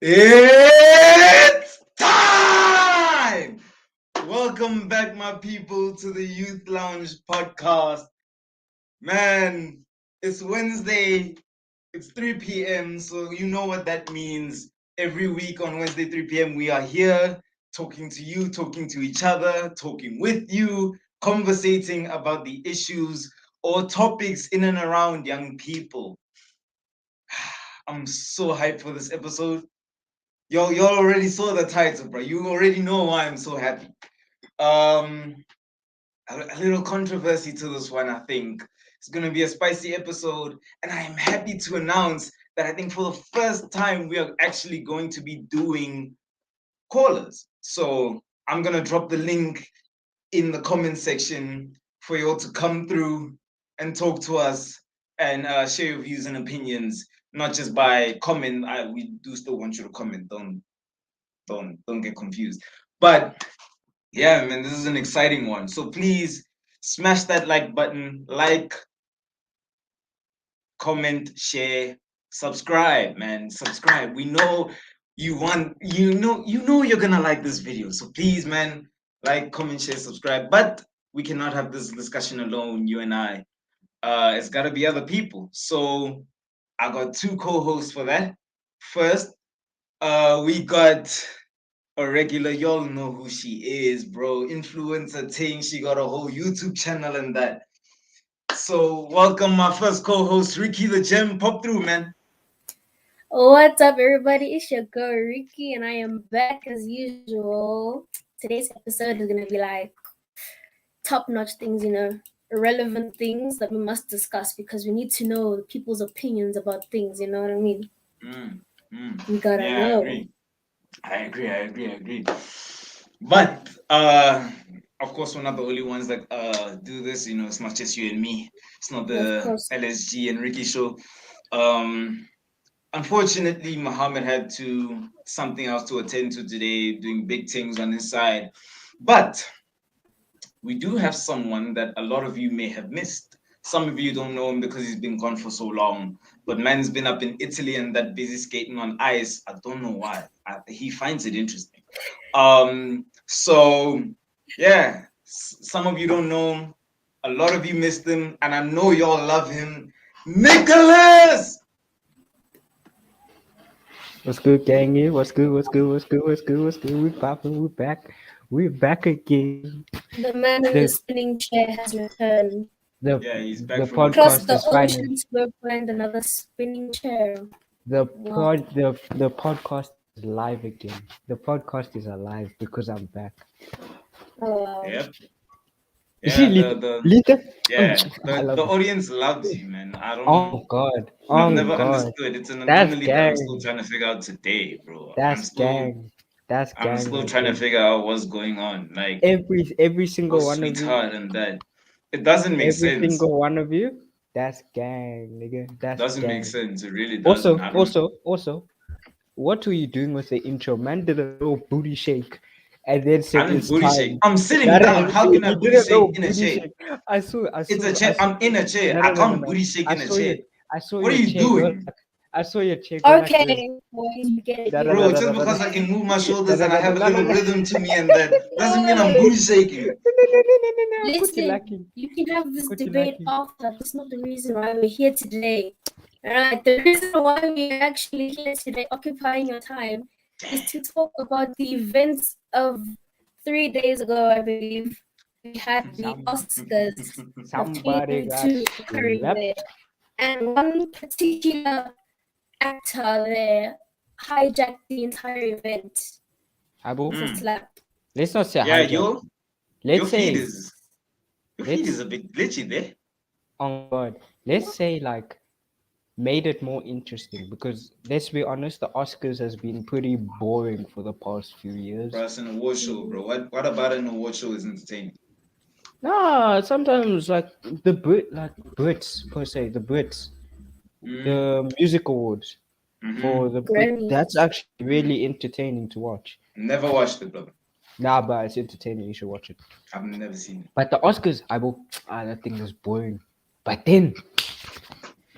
It's time! Welcome back, my people, to the Youth Lounge podcast. Man, it's Wednesday, it's 3 p.m., so you know what that means. Every week on Wednesday, 3 p.m., we are here talking to you, talking to each other, talking with you, conversating about the issues or topics in and around young people. I'm so hyped for this episode. Y'all already saw the title, bro. You already know why I'm so happy. Um, a little controversy to this one, I think. It's gonna be a spicy episode, and I am happy to announce that I think for the first time we are actually going to be doing callers. So I'm gonna drop the link in the comment section for you all to come through and talk to us and share your views and opinions, not just by comment. We do still want you to comment. Don't get confused. But yeah, man, this is an exciting one. So please smash that like button, like, comment, share, subscribe, man. Subscribe. We know you know you're gonna like this video. So please, man, like, comment, share, subscribe. But we cannot have this discussion alone, you and I. It's gotta be other people. So I got two co-hosts for that. First, we got a regular, y'all know who she is, bro. Influencer thing. She got a whole YouTube channel and that. So welcome my first co-host, Ricky the Gem. Pop through, man. What's up, everybody? It's your girl Ricky, and I am back as usual. Today's episode is gonna be like top-notch things, irrelevant things that we must discuss because we need to know people's opinions about things. You know what I mean? We gotta Yeah, know. I agree. But of course we're not the only ones that do this, it's not just you and me. It's not Of the course. LSG and Ricky show. Um Unfortunately, Muhammad had to something else to attend to today, doing big things on his side. But we do have someone that a lot of you may have missed. Some of you don't know him because he's been gone for so long. But man's been up in Italy and that busy skating on ice. I don't know why. He finds it interesting. So yeah, some of you don't know him. A lot of you missed him, and I know y'all love him. Nicholas! What's good, gang? What's good? What's good? What's good? What's good? What's good? We popping. We back. We back again. The man in the The spinning chair has returned. the Yeah, he's back the from the Across podcast the dead. is final. ocean to find another spinning chair. The Wow. the podcast is live again. The podcast is alive because I'm back. Wow. Yep. You see, Yeah, the Lita. yeah, I the love the it. audience loves you, man. I don't know. Oh God. I've Oh never God. understood. It's an That's anomaly that I'm still gang. trying to figure out today, bro. I'm That's still gang. That's I'm gang still right trying to there. figure out what's going on. Like, Every oh single one of you. sweetheart and that. It doesn't make Every sense. single one of you. That's gang, nigga. That's Doesn't make gang. sense. It really doesn't. Also, I don't also, also, what were you doing with the intro? Man did a little booty shake and then I said didn't it's booty shake. time. I'm sitting No, no, down. no, How can I you did booty a shake little in a booty chair? shake. I saw, I It's saw, a I chair. saw. I'm in a chair. No, I no, no, no, can't no. booty shake I in a saw you. chair. I saw What are your you chair go doing? like. I saw your chair go like this. Okay, boys, we get it. No, You no, no, Bro, no, just no, no, no, because I can move my no, shoulders no, and I no, have a no, no, little no. rhythm to me and that doesn't mean I'm No. booty shaking. No, put you Listen, lacking. you can have this Put you debate lacking. after. That's not the reason why we're here today. Alright, the reason why we're actually here today, occupying your time, is to talk about the events of 3 days ago, I believe. We had the Some Oscars of somebody got 2022 occurring there. slapped. And one particular actor there hijacked the entire event Abu, with a Mm. slap. let's not say Yeah, hijack. your Let's feed say is your feed is let's a bit glitchy there. on God. Let's say like made it more interesting because let's be honest, the Oscars has been pretty boring for the past few years. Bro, it's an award show, bro. What about an award show is entertaining? Nah, sometimes like like Brits per se, the Brits, Mm, the music awards for mm-hmm, the Brit, that's Grammys. actually really entertaining to watch. Never watched it, brother. Nah, but it's entertaining. You should watch it. I've never seen it. But the Oscars, I will. That thing was boring. But then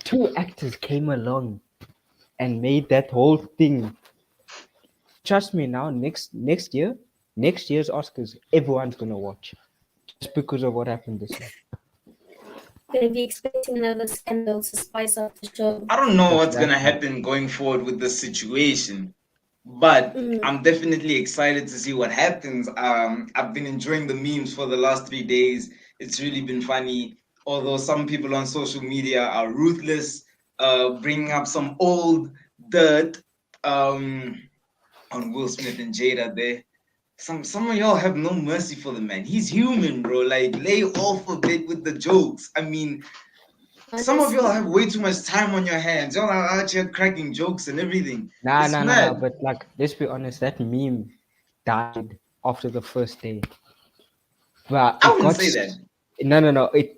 two actors came along and made that whole thing trust me now, next year's Oscars, everyone's gonna watch. Just because of what happened this year. Gonna be expecting another scandal to spice up the show. I don't know what's gonna Exactly. happen going forward with this situation, but Mm. I'm definitely excited to see what happens. I've been enjoying the memes for the last 3 days. It's really been funny. Although some people on social media are ruthless, bringing up some old dirt um, on Will Smith and Jada there. Some of y'all have no mercy for the man. He's human, bro. Like lay off a bit with the jokes. I mean, some of y'all Honestly, have way too much time on your hands. Y'all are out here cracking jokes and everything. Nah, It's nah, nah, nah. mad. But like, let's be honest, that meme died after the first day. But I it wouldn't got say that. no, no, no. It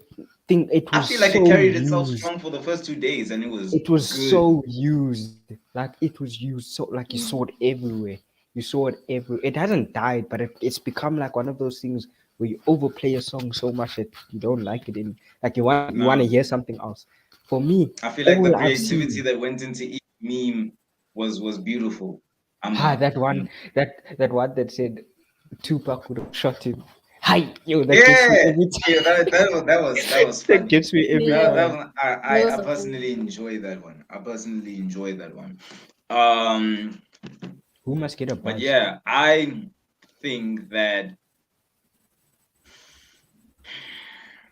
I was feel like it so carried itself used. strong for the first 2 days and It was good. so used. Like it was used so like you saw it everywhere. You saw it every. It hasn't died, but it's become like one of those things where you overplay a song so much that you don't like it in. Like you want to No. hear something else. For me, I feel like the all I've creativity seen. that went into each meme was beautiful. That I'm one, that one that said Tupac would have shot him. Hi, yo, that gets me yeah, every yeah, time. that was That funny. gets me every yeah, That time. one, I those are funny. personally enjoy that one. I personally enjoy that one. Who must get a But buzz? yeah, I think that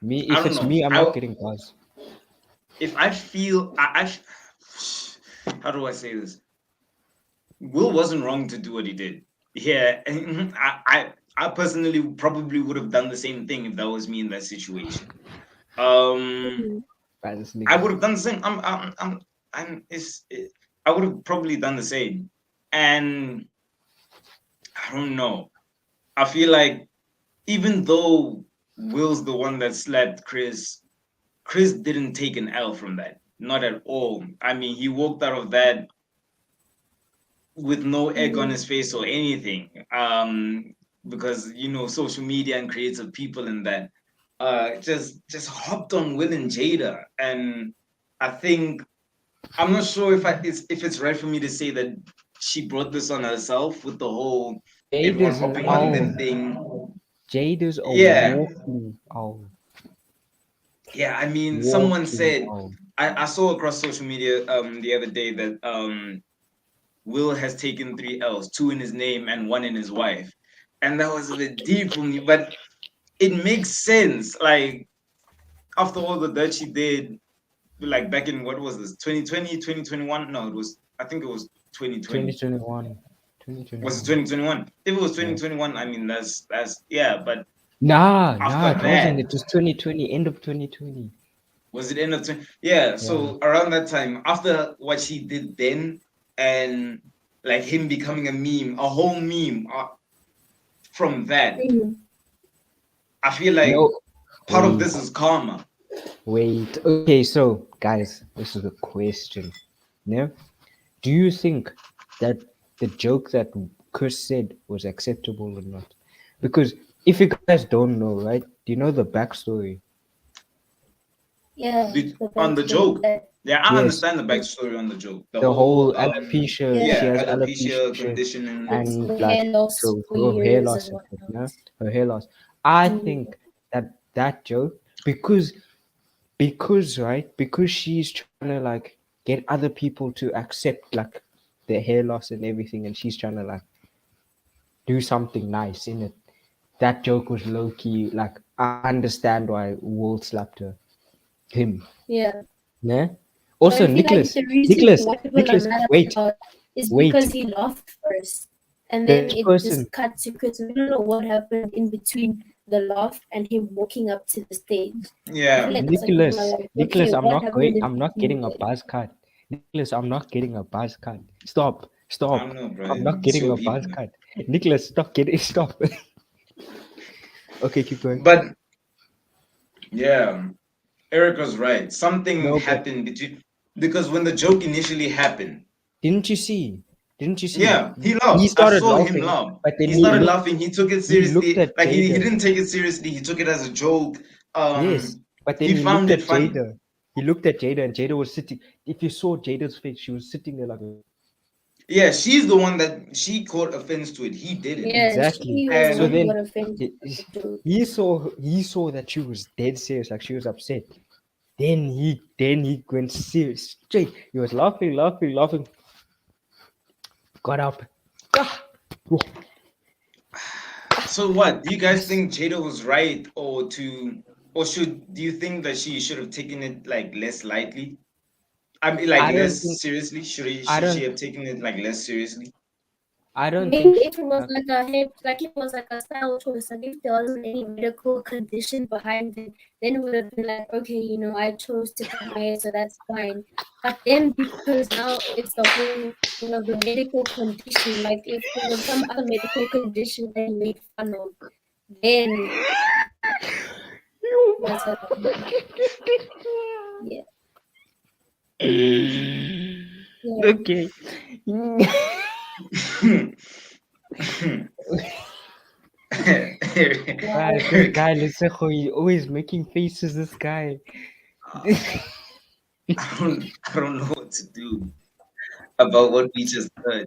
Me, I if don't it's know. me, I'm not getting buzz. If I feel how do I say this? Will wasn't wrong to do what he did. Yeah, I personally probably would have done the same thing if that was me in that situation. Um, Mhm. By this I nigga. would have done the same. I would have probably done the same. And I don't know. I feel like even though Will's the one that slapped Chris, Chris didn't take an L from that. Not at all. I mean, he walked out of that with no egg on Mhm. his face or anything. Because social media and creative people and that just hopped on Will and Jada, and I think I'm not sure if it's right for me to say that she brought this on herself with the whole Jade everyone is hopping on oh, them thing. Jade is a Yeah, walking oh, yeah. I mean, someone walking said oh. I saw across social media the other day that Will has taken 3 L's, two in his name and one in his wife. And that was a bit deep for me, but it makes sense. Like, after all the dirt she did, like back in what was this, 2020, 2021? No, I think it was 2020. 2021. Was it 2021. 2021? If it was Yeah. 2021, I mean, yeah, but Nah, after it wasn't. that, It was 2020, end of 2020. was it end of 20? Yeah, Yeah. so around that time, after what she did then, and like him becoming a meme, a whole meme from that, Mhm. I feel like No, part of wait, this is karma. wait. Okay, so guys, this is a question. Yeah. Do you think that the joke that Chris said was acceptable or not? Because if you guys don't know, right? Do you know the backstory? Yeah, the On the backstory joke. that Yeah, I Yes, understand the backstory on the joke. The the whole whole alopecia. yeah, She yeah, has alopecia alopecia, condition and it's and the like hair loss so for her hair years loss and and that, whatnot. yeah, her hair loss. I Mm. think that joke because right because she's trying to like get other people to accept like the hair loss and everything, and she's trying to like do something nice in it. That joke was low key. Like I understand why Walt slapped him. Yeah. Yeah. So I Also, feel like Nicholas, the reason Nicholas, why people are Nicholas. mad Wait, about is wait. because he laughed first. And then This it just person, cut to Chris. We don't know what happened in between the laugh and him walking up to the stage. I feel yeah. like that's why people are like, okay, Nicholas. I'm what not going. happened in I'm not between getting a there? buzz cut. Nicholas, I'm not getting a buzz cut. Stop, I stop. don't know, bro. I'm not It's getting your a beef, buzz man. cut. Nicholas, stop getting. Stop. Okay, keep going. But yeah, Erica's right. Something No, but happened between because when the joke initially happened, didn't you see? Didn't you see? yeah, he He laughed. I started saw him laughing, laugh. but then He he started looked. laughing. He took it He looked seriously. at Like he Jada. didn't take it seriously. He took it as a joke. Yes, but then He he looked found it at funny. Jada. He looked at Jada, and Jada was sitting. If you saw Jada's face, she was sitting there like, Yeah, she's the one that she caught offense to it. He didn't. Yeah, Exactly. she was the So one And who got then offended he, by the joke. he saw that she was dead serious, like she was upset. Then he went serious straight. He was laughing, laughing, laughing. Got up. Ah, oh, so what? Do you guys yes. think Jada was right, or should do you think that she should have taken it like less lightly? I mean, like I don't less think. seriously. I Should she don't. have taken it like less seriously? I don't think. Maybe if it was like a hip, like if it was like a style choice, like if there wasn't any medical condition behind it, then it would have been like, okay, I chose to cut my hair, so that's fine. But then because now it's the whole, the medical condition, like if there was some other medical condition that he made fun of, then that's what I mean. Yeah, yeah, Okay. wow. This guy, Lesejo, he always making faces. This guy. I don't know what to do about what we just heard.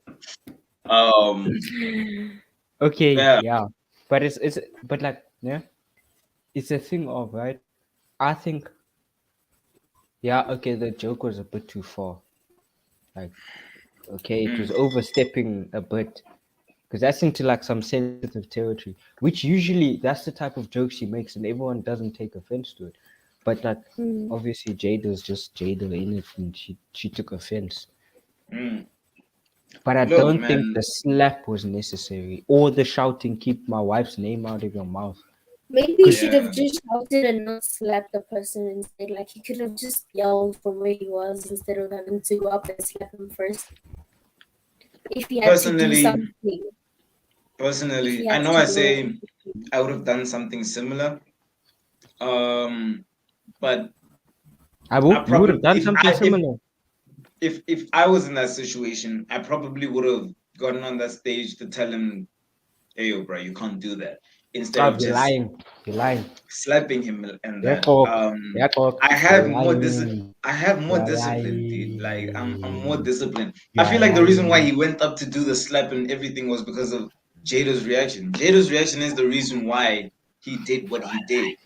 Um, Okay, yeah. yeah, but but like yeah, it's a thing of right. I think yeah, okay, the joke was a bit too far. Like okay, it was Mm, overstepping a bit because that's into like some sensitive territory, which usually that's the type of joke she makes, and everyone doesn't take offense to it. But like Mm. obviously Jada's just Jada in it, and she took offense. mm. But I Look, don't think man. the slap was necessary or the shouting, "Keep my wife's name out of your mouth." Maybe he Because should have Yeah. just shouted and not slapped the person instead. Like he could have just yelled from where he was instead of having to go up and slap him first. If he had to do Personally, something, if he personally, I had know to I do say anything. I would have done something similar. Um, but I Abu, you would have probably done something similar. if I was in that situation, I probably would have gotten on that stage to tell him, "Hey, yo, bro, you can't do that," instead Oh, of you're just lying. You're lying. slapping him and Yeah, that. cock. Yeah, cock. I You're have more lying. I have more You're discipline, dude. Like I'm more lying. disciplined. I You're feel like the reason why lying. he went up to do the slap and everything was because of Jada's reaction. Jada's reaction is the reason why he did what he did.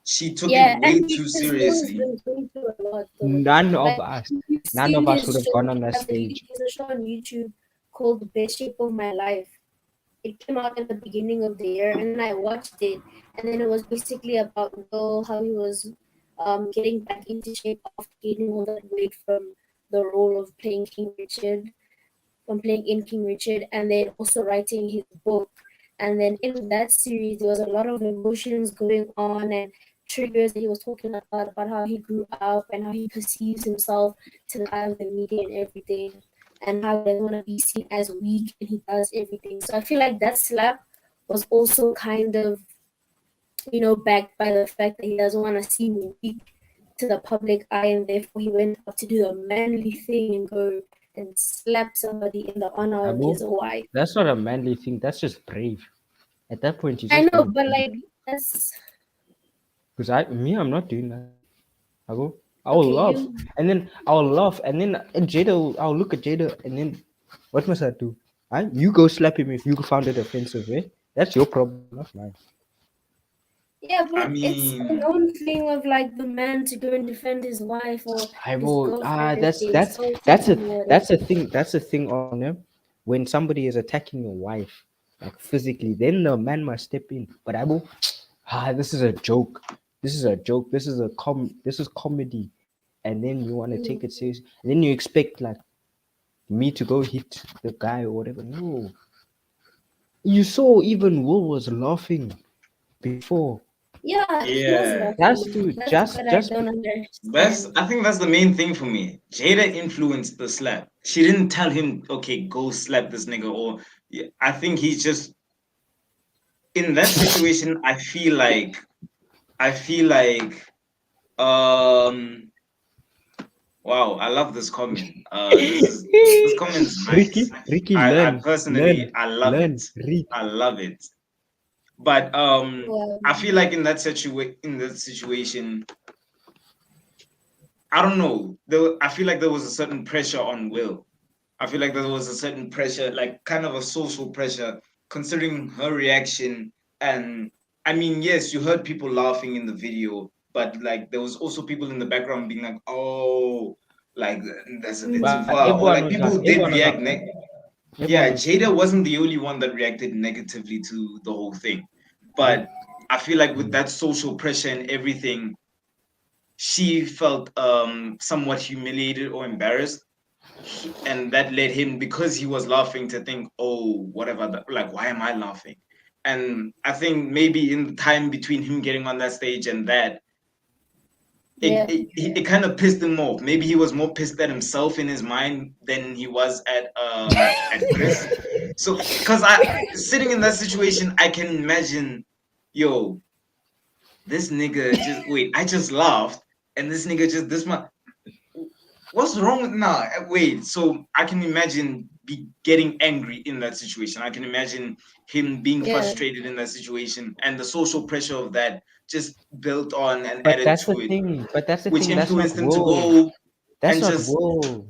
She took it Yeah, way and too because Will has seriously. been going through a lot though. None of Like us, you've none seen of us his would have show. gone on that stage. He has a show on YouTube called The Best Shape of My Life. It came out in the beginning of the year, and then I watched it, and then it was basically about Will, how he was getting back into shape after gaining all that weight from the role of playing King Richard, from playing in King Richard, and then also writing his book. And then in that series, there was a lot of emotions going on and triggers that he was talking about how he grew up and how he perceives himself to the eye of the media and everything, and how he doesn't want to be seen as weak and he does everything. So I feel like that slap was also kind of, backed by the fact that he doesn't want to seem weak to the public eye, and therefore he went up to do the manly thing and go and slap somebody in the honor of his Abu, wife. that's not a manly thing. That's just brave. At that point, you're I just know, being but brave. like that's Because I'm not doing that. Abu, I will okay. laugh, You and then I'll laugh, and then I'll look at Jada, and then what must I do? You go slap him if you found it offensive, eh? That's your problem, not mine. yeah, I but it's an mean, own thing of like the man to go and defend his wife or I his will. girlfriend if That's they that's insulted that's a him or that's a whatever. thing. That's a thing on them. When somebody is attacking your wife, like physically, then the man must step in. But I will. This is a joke. This is a joke. This is comedy, and then you want to take it Mm. serious, and then you expect like me to go hit the guy or whatever. No, you saw even Will was laughing before. Yeah, he was yeah. Just laughing. to That's what I just don't That's understand. I think that's the main thing for me. Jada influenced the slap. She didn't tell him, okay, go slap this nigga, or yeah, I think he's just in that situation. I feel like um wow, I love this comment. This comment is nice. Ricky, I learn, learn, personally I love it. learn, read. I love it. But Well, I feel like in that situation, I don't know. I feel like there was a certain pressure on Will. I feel like there was a certain pressure, like kind of a social pressure, considering her reaction. And I mean, yes, you heard people laughing in the video, but like there was also people in the background being like, "Oh, like that's a bit too Mm. But far," or like people did everyone was react. upset. Everyone Yeah, was Jada wasn't the only one that reacted negatively to the whole thing, yeah. but I feel like with that social pressure and everything, she felt somewhat humiliated or embarrassed, and that led him, because he was laughing, to think, oh, whatever, like, why am I laughing? And I think maybe in the time between him getting on that stage and that, it Yeah. it kind of pissed him off. Maybe he was more pissed at himself in his mind than he was at Chris. So because I sitting in that situation, I can imagine, yo, this nigga just wait, I just laughed, and this nigga just this much. What's wrong with nah? Wait, so I can imagine be getting angry in that situation. I can imagine him being Yeah. frustrated in that situation, and the social pressure of that just built on and But added that's the to it, thing. But that's the which thing. That's not influenced him to Will. go That's and not just, Will.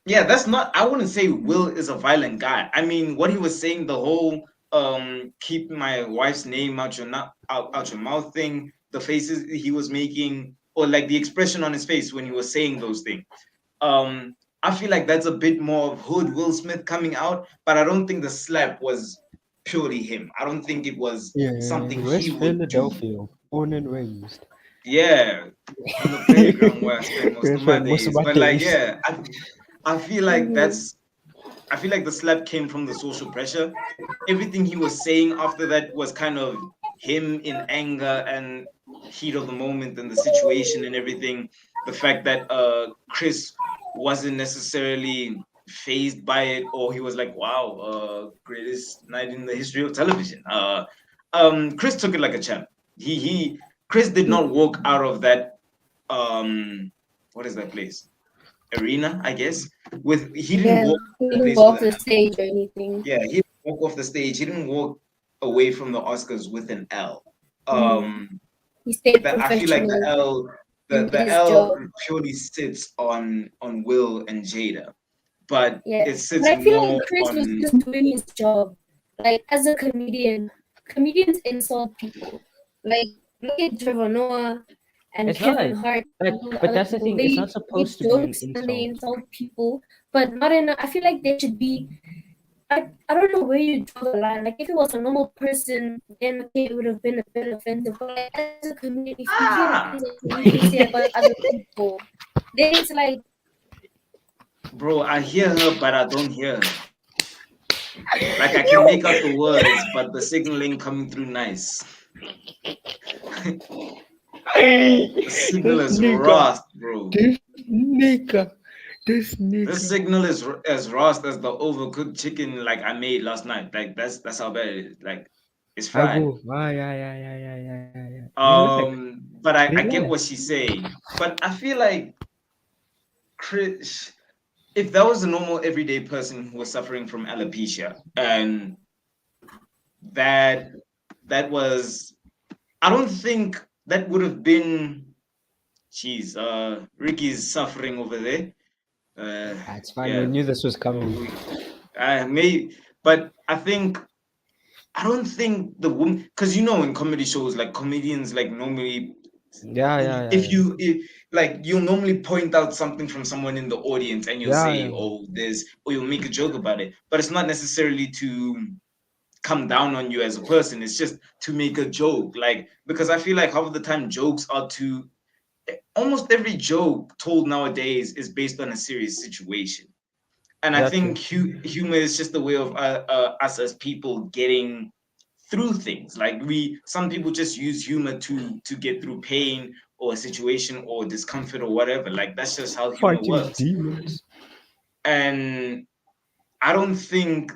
yeah, that's not, I wouldn't say Will is a violent guy. I mean, what he was saying, the whole keep my wife's name out your out your mouth thing, the faces he was making, or like the expression on his face when he was saying those things, I feel like that's a bit more of hood Will Smith coming out, but I don't think the slap was purely him. I don't think it was Yeah, something he West would do. Philadelphia, born and raised. Yeah, on the playground where I spend most of That's my when most of days. my But like, days. yeah, I feel like Mm-hmm. that's, I feel like the slap came from the social pressure. Everything he was saying after that was kind of him in anger and heat of the moment and the situation and everything. The fact that Chris wasn't necessarily phased by it, or he was like, "Wow, greatest night in the history of television." Chris took it like a champ. He Chris did not walk out of that what is that place? Arena, I guess. With He didn't Yeah. walk He out of that didn't place go with off an, the stage or anything. yeah, he didn't walk off the stage. He didn't walk away from the Oscars with an L. Mm-hmm. Um, He stayed that I feel like the professional L, and did the his L job. purely sits on Will and Jada, but Yeah. it But sits I feel more like Chris was on. just doing his job. Like as a comedian, comedians insult people. Like look at Trevor Noah and It's not. Kevin Hart and all the But other that's the people. thing. It's They not supposed make to be an jokes and they insult. insult people, but not in. I feel like there should be. I don't know where you draw the line. Like if it was a normal person, then okay, it would have been a bit offensive. But like as a comedian, if you hear the things Ah, that you can say about other people, then it's like bro, I hear her, but I don't hear her. Like I can make out the words, but the signaling coming through nice. The signal This is nigga. rust, bro. This nigga. This This nigga. signal is as rust as the overcooked chicken like I made last night. Like that's how bad it is. Like it's fried. Agu. Ah, yeah. Relax. But I get Relax. what she's saying. But I feel like Chris, if that was a normal everyday person who was suffering from alopecia, and that that was, I don't think that would have been. Jeez, Ricky's suffering over there. That's fine. We Yeah, knew this was coming. I may, but I think, I don't think the woman, because in comedy shows, like comedians, like normally, if Yeah. like you'll normally point out something from someone in the audience and you'll Yeah, say, yeah. oh, or you'll make a joke about it, but it's not necessarily to come down on you as a person. It's just to make a joke, like, because I feel like half of the time jokes are to, almost every joke told nowadays is based on a serious situation. And I Yeah, true. think humor is just a way of us as people getting through things. Like some people just use humor to get through pain or a situation or discomfort or whatever. Like that's just how humor Fighting works. demons. And I don't think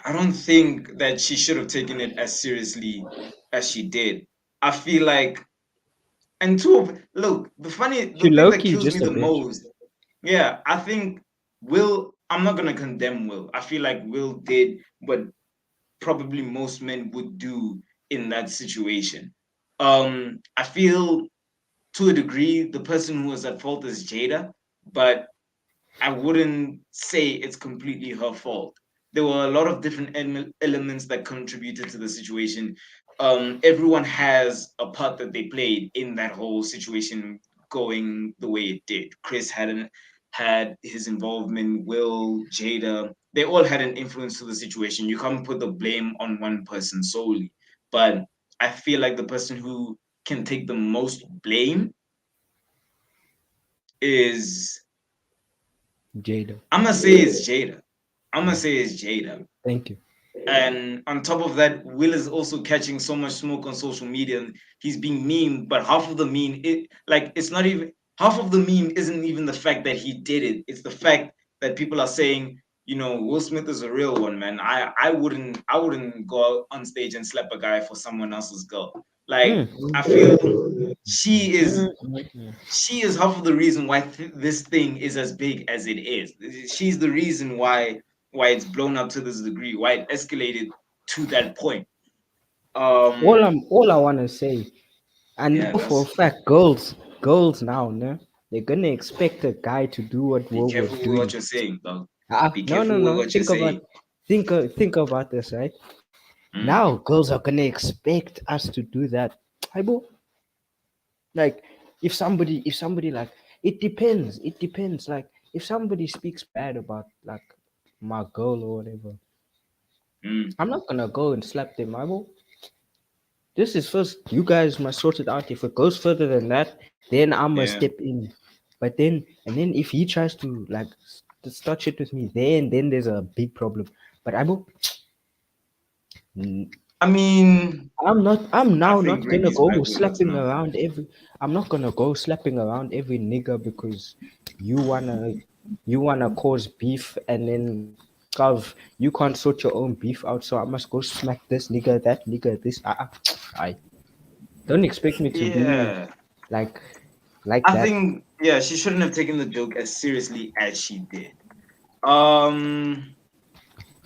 I don't think that she should have taken it as seriously as she did. I feel like, and look, She the thing that low-key kills me just a the bitch. most, yeah, I think Will, I'm not gonna condemn Will. I feel like Will did what probably most men would do in that situation. I feel, to a degree, the person who was at fault is Jada, but I wouldn't say it's completely her fault. There were a lot of different elements that contributed to the situation. Everyone has a part that they played in that whole situation going the way it did. Chris had his involvement. Will, Jada, they all had an influence to the situation. You can't put the blame on one person solely, but I feel like the person who can take the most blame is Jada. I'm gonna say it's Jada. I'm gonna Yeah. say it's Jada. Thank you. And on top of that, Will is also catching so much smoke on social media, and he's being memed. But half of the meme, it's not even half of the meme isn't even the fact that he did it. It's the fact that people are saying, Will Smith is a real one, man. I wouldn't go out on stage and slap a guy for someone else's girl. Like I feel she is she is half of the reason why this thing is as big as it is. She's the reason why it's blown up to this degree, why it escalated to that point. All I wanna say, I Yeah, know for a that's fact, girls now, no, they're gonna expect a guy to do what be Will was careful with what doing. you're saying, dog. Be No, no, careful with no. what you're saying. Think about this, right? Mm, Now, girls are gonna expect us to do that. Aibo, like, if somebody like, it depends. It depends. Like, if somebody speaks bad about like my girl or whatever, mm, I'm not gonna go and slap them. Aibo, this is first. You guys must sort it out. If it goes further than that, then I'm gonna yeah. step in. But then, and then if he tries to like to start shit with me, then there's a big problem. But Aibo, I mean, I'm I now think not gonna Ricky's go right with us slapping now. around every. I'm not gonna go slapping around every nigga because you wanna you wanna cause beef and then, cause you can't sort your own beef out. So I must go smack this nigga, that nigga, this. I don't expect me to be Yeah. like like I that. think yeah, she shouldn't have taken the joke as seriously as she did. Um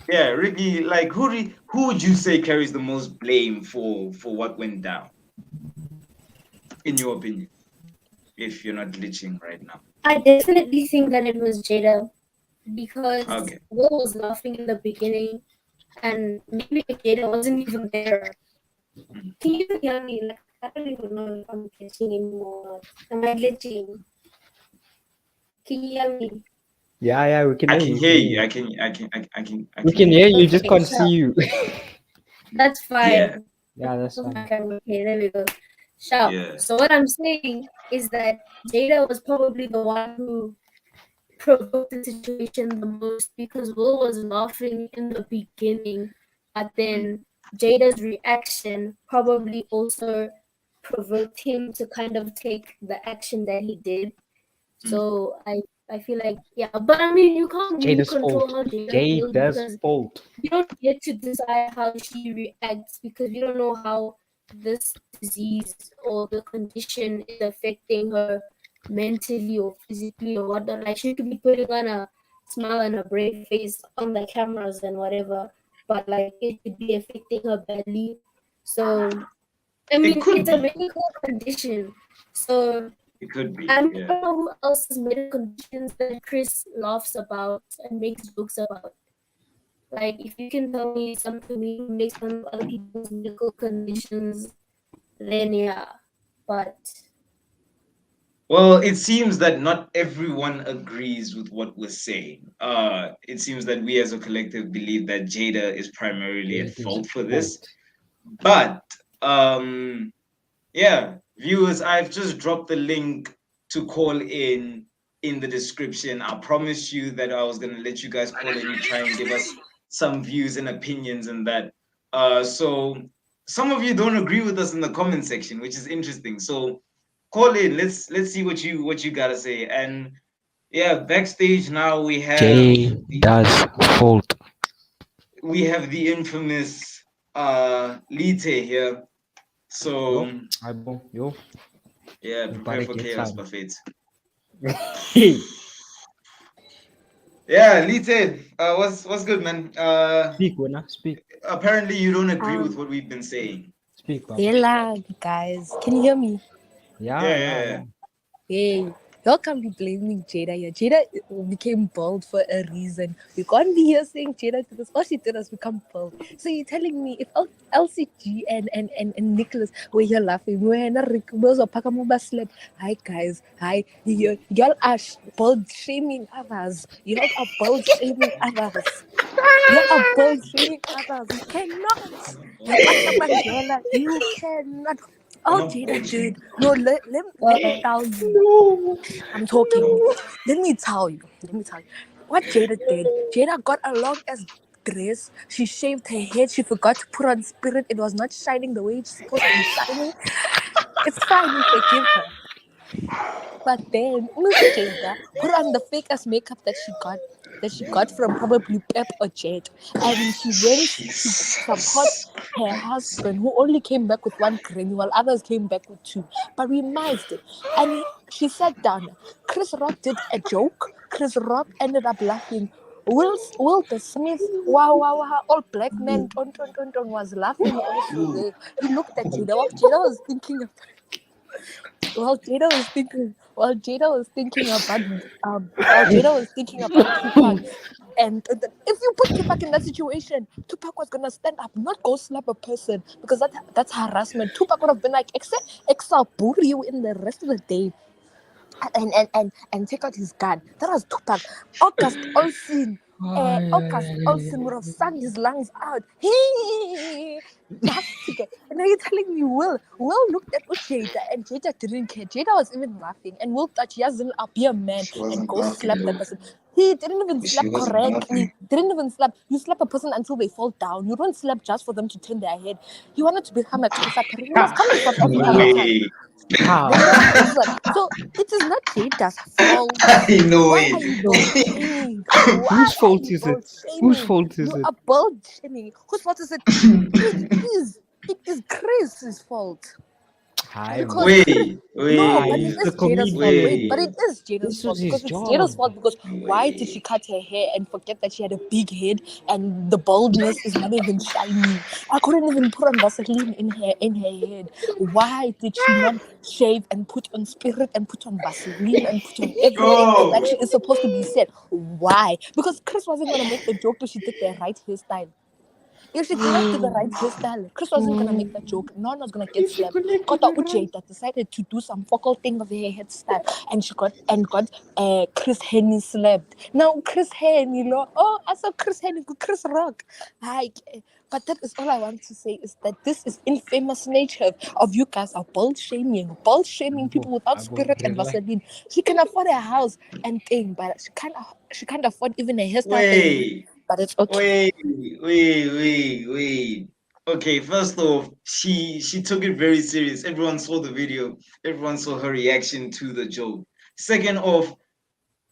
yeah, Ricky, like who would you say carries the most blame for what went down, in your opinion, if you're not glitching right now? I definitely think that it was Jada because Okay. Will was laughing in the beginning, and maybe if Jada wasn't even there. Mm. Can you even hear me? Like, I don't even know if I'm glitching anymore or not. Am I glitching? Can you hear me? Yeah, we can I hear can you. We hear can hear you. you. I We can can hear hear you. you. Just Okay, can't sharp. see you. That's Yeah. fine. Yeah, that's Off my fine. camera. Okay, there we go. Sharp. Yeah. So what I'm saying is that Jada was probably the one who provoked the situation the most because Will was laughing in the beginning, but Mm, then Jada's reaction probably also provoked him to kind of take the action that he did. mm, So I feel like, yeah, but I mean you can't really Jada's control fault. how Jada feels Jada's because fault. you don't get to decide how she reacts because you don't know how this disease or the condition is affecting her mentally or physically or whatnot. Like she could be putting on a smile and a brave face on the cameras and whatever, but like it could be affecting her badly. So I it mean could it's a be. medical condition. So It could be. I mean I Yeah. don't know who else's medical conditions that Chris laughs about and makes jokes about. Like, if you can tell me some comedian who makes fun of other people's medical conditions, then yeah. But Well, it seems that not everyone agrees with what we're saying. It seems that we as a collective believe that Jada is primarily at Jada's fault for this. fault. But yeah, viewers, I've just dropped the link to call in the description. I promised you that I was gonna let you guys call in, try and give us some views and opinions and that. So some of you don't agree with us in the comment section, which is interesting. So call in. Let's see what you gotta say. And yeah, backstage now Jada's fault. we have the infamous Lite here. Yo, So yo, yeah, we prepare better for get chaos, some. buffet. Hey, Yeah, Lite, what's good, man? speak, winner. Speak. Apparently you don't agree with Um, what we've been saying. Speak, Baba. Yela, guys. Can you hear me? Yeah, Yeah, yeah, yeah, yeah. yeah. Hey. Y'all can't be blaming Jada here. Jada became bald for a reason. We can't be here saying Jada did this. All she did was become bald. So you're telling me if LCG and Nicholas were here laughing, we're not slept. Hi guys, hi. Y'all are bald shaming others. Y'all are bald shaming others. Y'all are bald shaming others. You cannot. Pastor Mandela, you cannot. I'm Oh, not Jada bullshit. did. No, let me tell you. I'm talking. Let me tell you. Let me tell you. What Jada did. Jada got a long as dress. She shaved her head. She forgot to put on spirit. It was not shining the way it's supposed to be shining. It's fine. We forgive her. But then Miss Jada put on the fake ass makeup that she got from probably Pep or Jet. And she went to support Jesus. her husband who only came back with one Grammy while others came back with two. But we missed it. And she sat down. Chris Rock did a joke. Chris Rock ended up laughing. Will the Smith, wow, wow, wow, all black men, was laughing also there. He looked at Jada. What Jada was thinking while Jada was thinking about Tupac, and if you put Tupac in that situation, Tupac was gonna stand up, not go slap a person because that's harassment. Tupac would have been like, Excel, bully you in the rest of the day. And take out his gun. That was Tupac. August Olsen would have sung his lungs out. He just to get. And now you're telling me Will looked at Jada and Jada didn't care. Jada was even laughing and Will thought I'll be a man She and wasn't go slap that laughing. person. He didn't even She slap wasn't correctly. laughing. Didn't even slap. You slap a person until they fall down. You don't slap just for them to turn their head. He wanted to become a Xhosa. He was coming South Africa at the time. Wait. You How? know, so it is not Jada's fault. No Why way. are you bold shaming? Whose Why are fault you is it? bold Whose shaming? fault is You it? are bold shaming. Whose fault is it? It is Chris's fault. Hi, Because man. no, Hi, but it he's the is Jada's fault. comedian. Wait, but Wait. it is Jada's This was fault his because it's Jada's job. fault because why did she Wait. cut her hair and forget that she had a big head and the baldness is not even shining? I couldn't even put on Vaseline in her head. Why did she not shave and put on spirit and put on Vaseline and put on everything like she Yo. is supposed to be said? Why? Because Chris wasn't gonna make the joke till she did the right hairstyle. If she did not do the right hairstyle, Chris wasn't gonna make that joke. No one was gonna get If you slapped. connected Kota the right. Uche that decided to do some focal thing of her hairstyle, and she got Chris Henny slapped. Now Chris Henny, I saw Chris Henny, Chris Rock, like. But that is all I want to say is that this is infamous nature of you guys are bald shaming people without Abo, spirit and relax. Vaseline. She can afford a house and thing, but she can't afford even a hairstyle and wig. Wait. But it's okay. Wait. Okay, first off, she took it very serious. Everyone saw the video. Everyone saw her reaction to the joke. Second off,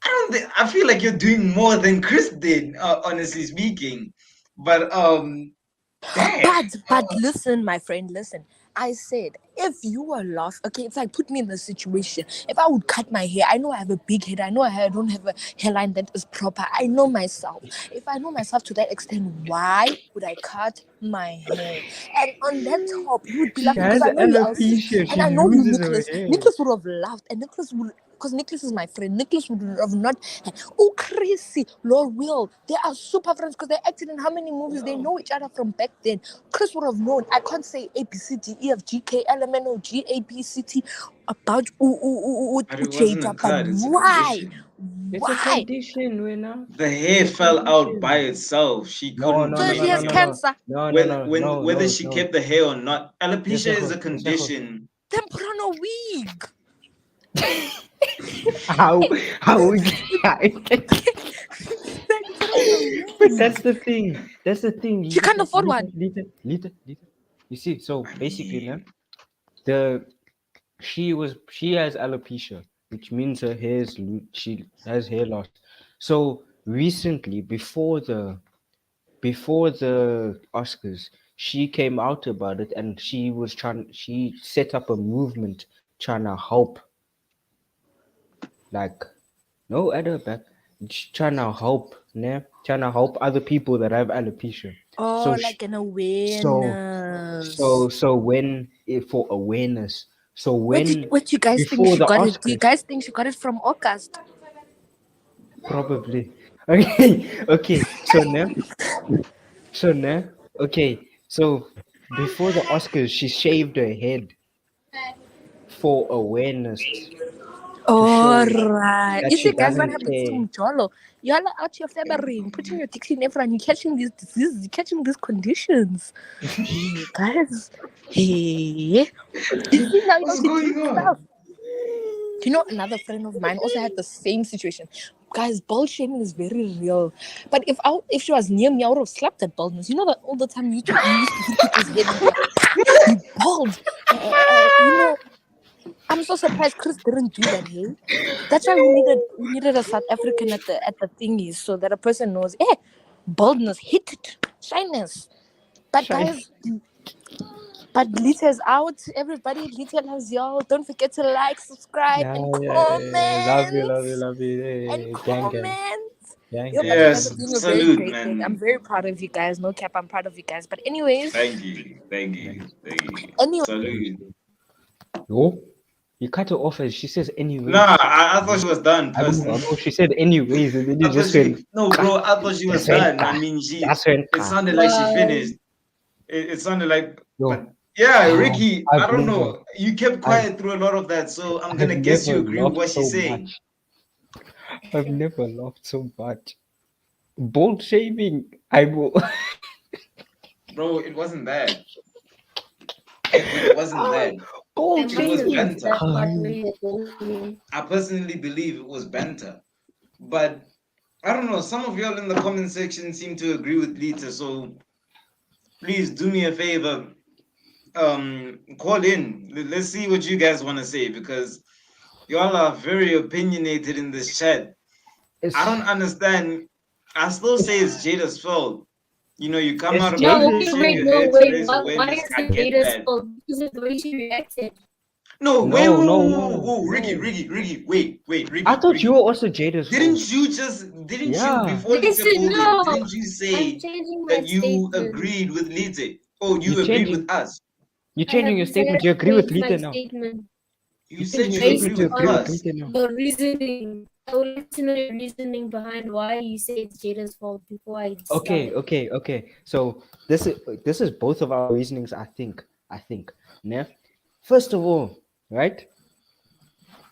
I feel like you're doing more than Chris did, honestly speaking. But damn. But listen, my friend, listen. I said, if you were lost, okay, it's like put me in the situation. If I would cut my hair, I know I have a big head. I know I don't have a hairline that is proper. I know myself. If I know myself to that extent, why would I cut my hair? And on that top, you would be She laughing because has I know you LC. alopecia. And She I know you, loses her Nicholas. hair. Nicholas would have laughed. And Nicholas would, because Nicholas is my friend. Nicholas would have not. Oh, crazy. Lord Will. They are super friends because they acted in how many movies? They know each other from back then. Chris would have known. I can't say A B C D E F G K L M N O G A B C T about But it wasn't a Jada, but cut, it's a why? condition. It's a Why? condition, Winner. The hair It's a fell out by condition. itself. She No, couldn't no, So do no, she no, no, has no, anything. no. cancer. No, no, Whether no, when no, whether no, she no. kept the hair or not, alopecia is Lesego, a Lesego. condition. Then put on a wig. How, how we Then put on a But wig. that's the thing. That's the thing. She can't afford one. Lita. You see, so I basically, now mean, the she has alopecia, which means her hair's she has hair loss. So recently, before the Oscars, she came out about it, and she set up a movement trying to help, like, no, at her back, trying to help, né? Trying to help other people that have alopecia. Oh, So, like an so, awareness. when for awareness. So Where when do you guys think before she the got it? Do you Oscars, guys think she got it from August? probably. Okay, okay. Okay. So before the Oscars, she shaved her head for awareness to show Alright. that You she see, guys, what doesn't happens to care. Mjolo? Y'all are out here flabbering, putting your dicks in everyone. You're catching these diseases, you're catching these conditions. Hey, guys. Hey. You see, now What's she doing going on? stuff. Do you know another friend of mine also had the same situation? Guys, bald shaming is very real. But if she was near me, I would have slapped that baldness. You know that all the time you used to hit people's head and be like, you bald. You know, I'm so surprised Chris didn't do that, hey? That's why we needed a South African at the thingies so that a person knows, baldness, hit it, shyness. But Shy. guys, but Lita's out. Everybody, Lita loves y'all. Don't forget to like, subscribe, Yeah, and yeah, yeah. Love you, comment. love you, love you. And Hey, gang, gang, comment. gang, Yo, gang, but you gang. guys are Yes, doing a very salute, great thing. I'm man. very proud of you guys. No cap, I'm proud of you guys. But anyways, Thank you, thank you, thank you. anyway, Salute. Yo, you cut her off as she says Nah, anyways. I thought she was done personally. She said anyways, and then you I thought just went, she no, bro. I thought she was just went, done. I mean, she. just went, It sounded like she Wow. finished. It sounded like, but yo, yeah, Ricky. I I've don't never, know. You kept I've, quiet through a lot of that, so I'm I've gonna guess you never agree with laughed what so she's saying, much. I've never laughed so much. Bold shaming, I will. bro. It wasn't that. It wasn't that. Bold I It must was have shaming is missed banter. that part kind. where you're going. I personally believe it was banter, but I don't know. Some of y'all in the comment section seem to agree with Lita, so please do me a favor. Call in. Let's see what you guys want to say because y'all are very opinionated in this chat. I It's, don't understand. I still say it's Jada's fault. You know, you come it's out No, about Jada's wait, shaving wait, your fault. no, head to wait. raise Why awareness. is I it get Jada's that. fault? Because of the way she reacted. No, wait, No, whoa, no, whoa, whoa, no, whoa, Ricky, no. Ricky, Ricky, wait, I Ricky, thought you Ricky. were also Jada's fault. Didn't you, Yeah, before Lita Listen, called in, no. didn't you I'm say changing my that you statement. agreed with Lita? Oh, you're you agreed changing. with us. You're I changing have your statement. decided You to agree with change my Lita now. statement You You're said changing your you based statement agree to with agree with on us. Lita now. your reasoning. I would like to know your reasoning behind why you say it's Jada's fault before I Okay, start. okay. So this is both of our reasonings. I think. Yeah. First of all, right?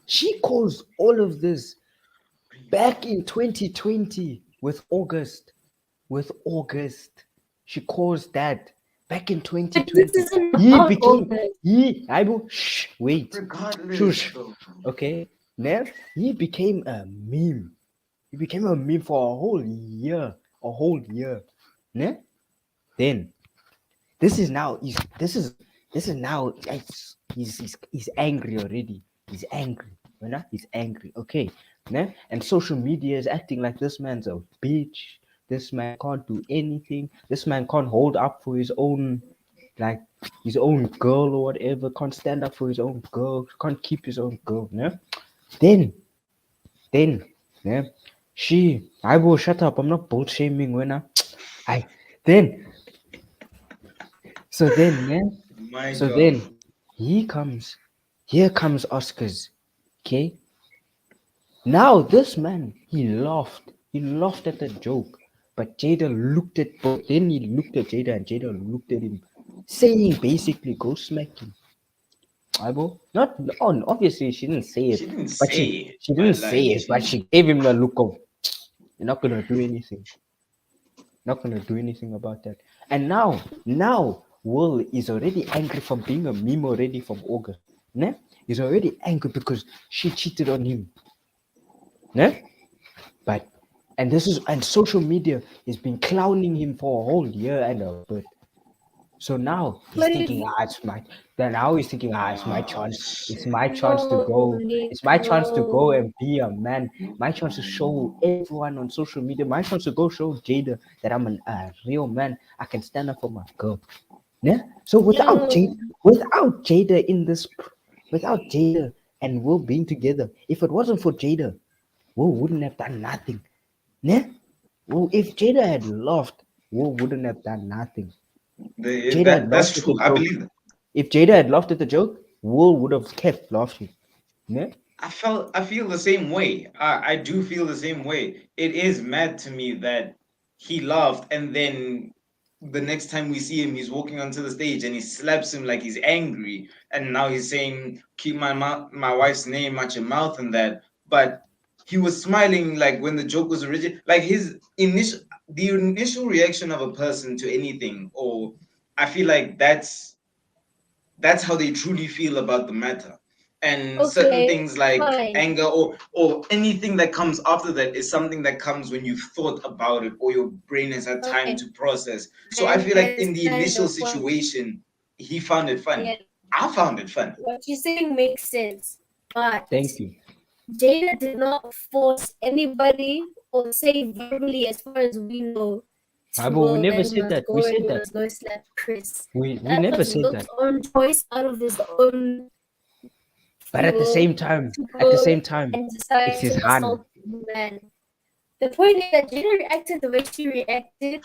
She caused all of this back in 2020 with August. With August, she caused that back in But this 2020. isn't He about all became this. I will wait. Regardless, Shush. bro. Okay. Now he became a meme. He became a meme for a whole year. A whole year. Yeah? Then this is now this is now he's angry already. He's angry. You know? He's angry. Okay. Yeah? And social media is acting like this man's a bitch. This man can't do anything. This man can't hold up for his own like his own girl or whatever, can't stand up for his own girl, can't keep his own girl, yeah? Then then yeah, I will shut up. I'm not bull shaming when I then so then yeah, My so God. then he comes, here comes Oscars. Okay. Now this man he laughed at the joke. But Jada looked at both. Then he looked at Jada and Jada looked at him, saying basically go smack him. Bible? Not on obviously she didn't say She it, didn't but say she it, she but didn't say like it, but she she gave him the look of you're not gonna do anything. Not gonna do anything about that. And now Will is already angry from being a meme already from August. Ne? He's already angry because she cheated on him. Ne? But and social media has been clowning him for a whole year and a bit. So now he's But thinking, if it's my. Then now he's thinking, it's my oh chance. It's shit. my chance to no, go. Nick, It's my chance to go no. and be a man. My chance to show everyone on social media. My chance to go show Jada that I'm a real man. I can stand up for my girl. Yeah. So No. Without Jada in this, without Jada and Will being together, if it wasn't for Jada, Will wouldn't have done nothing. Yeah. Well, if Jada had laughed, Will wouldn't have done nothing. Jada had That's laughed at the true. I joke. believe that. If Jada had laughed at the joke, Will would have kept laughing. Ne? I feel the same way. I do feel the same way. It is mad to me that he laughed and then the next time we see him, he's walking onto the stage and he slaps him like he's angry, and now he's saying, "Keep my wife's name out your mouth," and that. But he was smiling like when the joke was original. Like the initial reaction of a person to anything, or I feel like that's how they truly feel about the matter. And certain Okay, things like fine. anger or anything that comes after that is something that comes when you've thought about it or your brain has had time Okay, to process. So I I feel like in the understand initial your point. situation, he found it funny. Yeah, I found it funny. what you're saying makes sense, but Thank you. Jada did not force anybody or say verbally, as far as we know, to But we Will never that he said must that. We go and said he that. must go slap Chris. We That never was said Will's that. own choice out of his own But free will to at the go same time, and it's decide his to hand. assault the man. The point is that Jada reacted the way she reacted.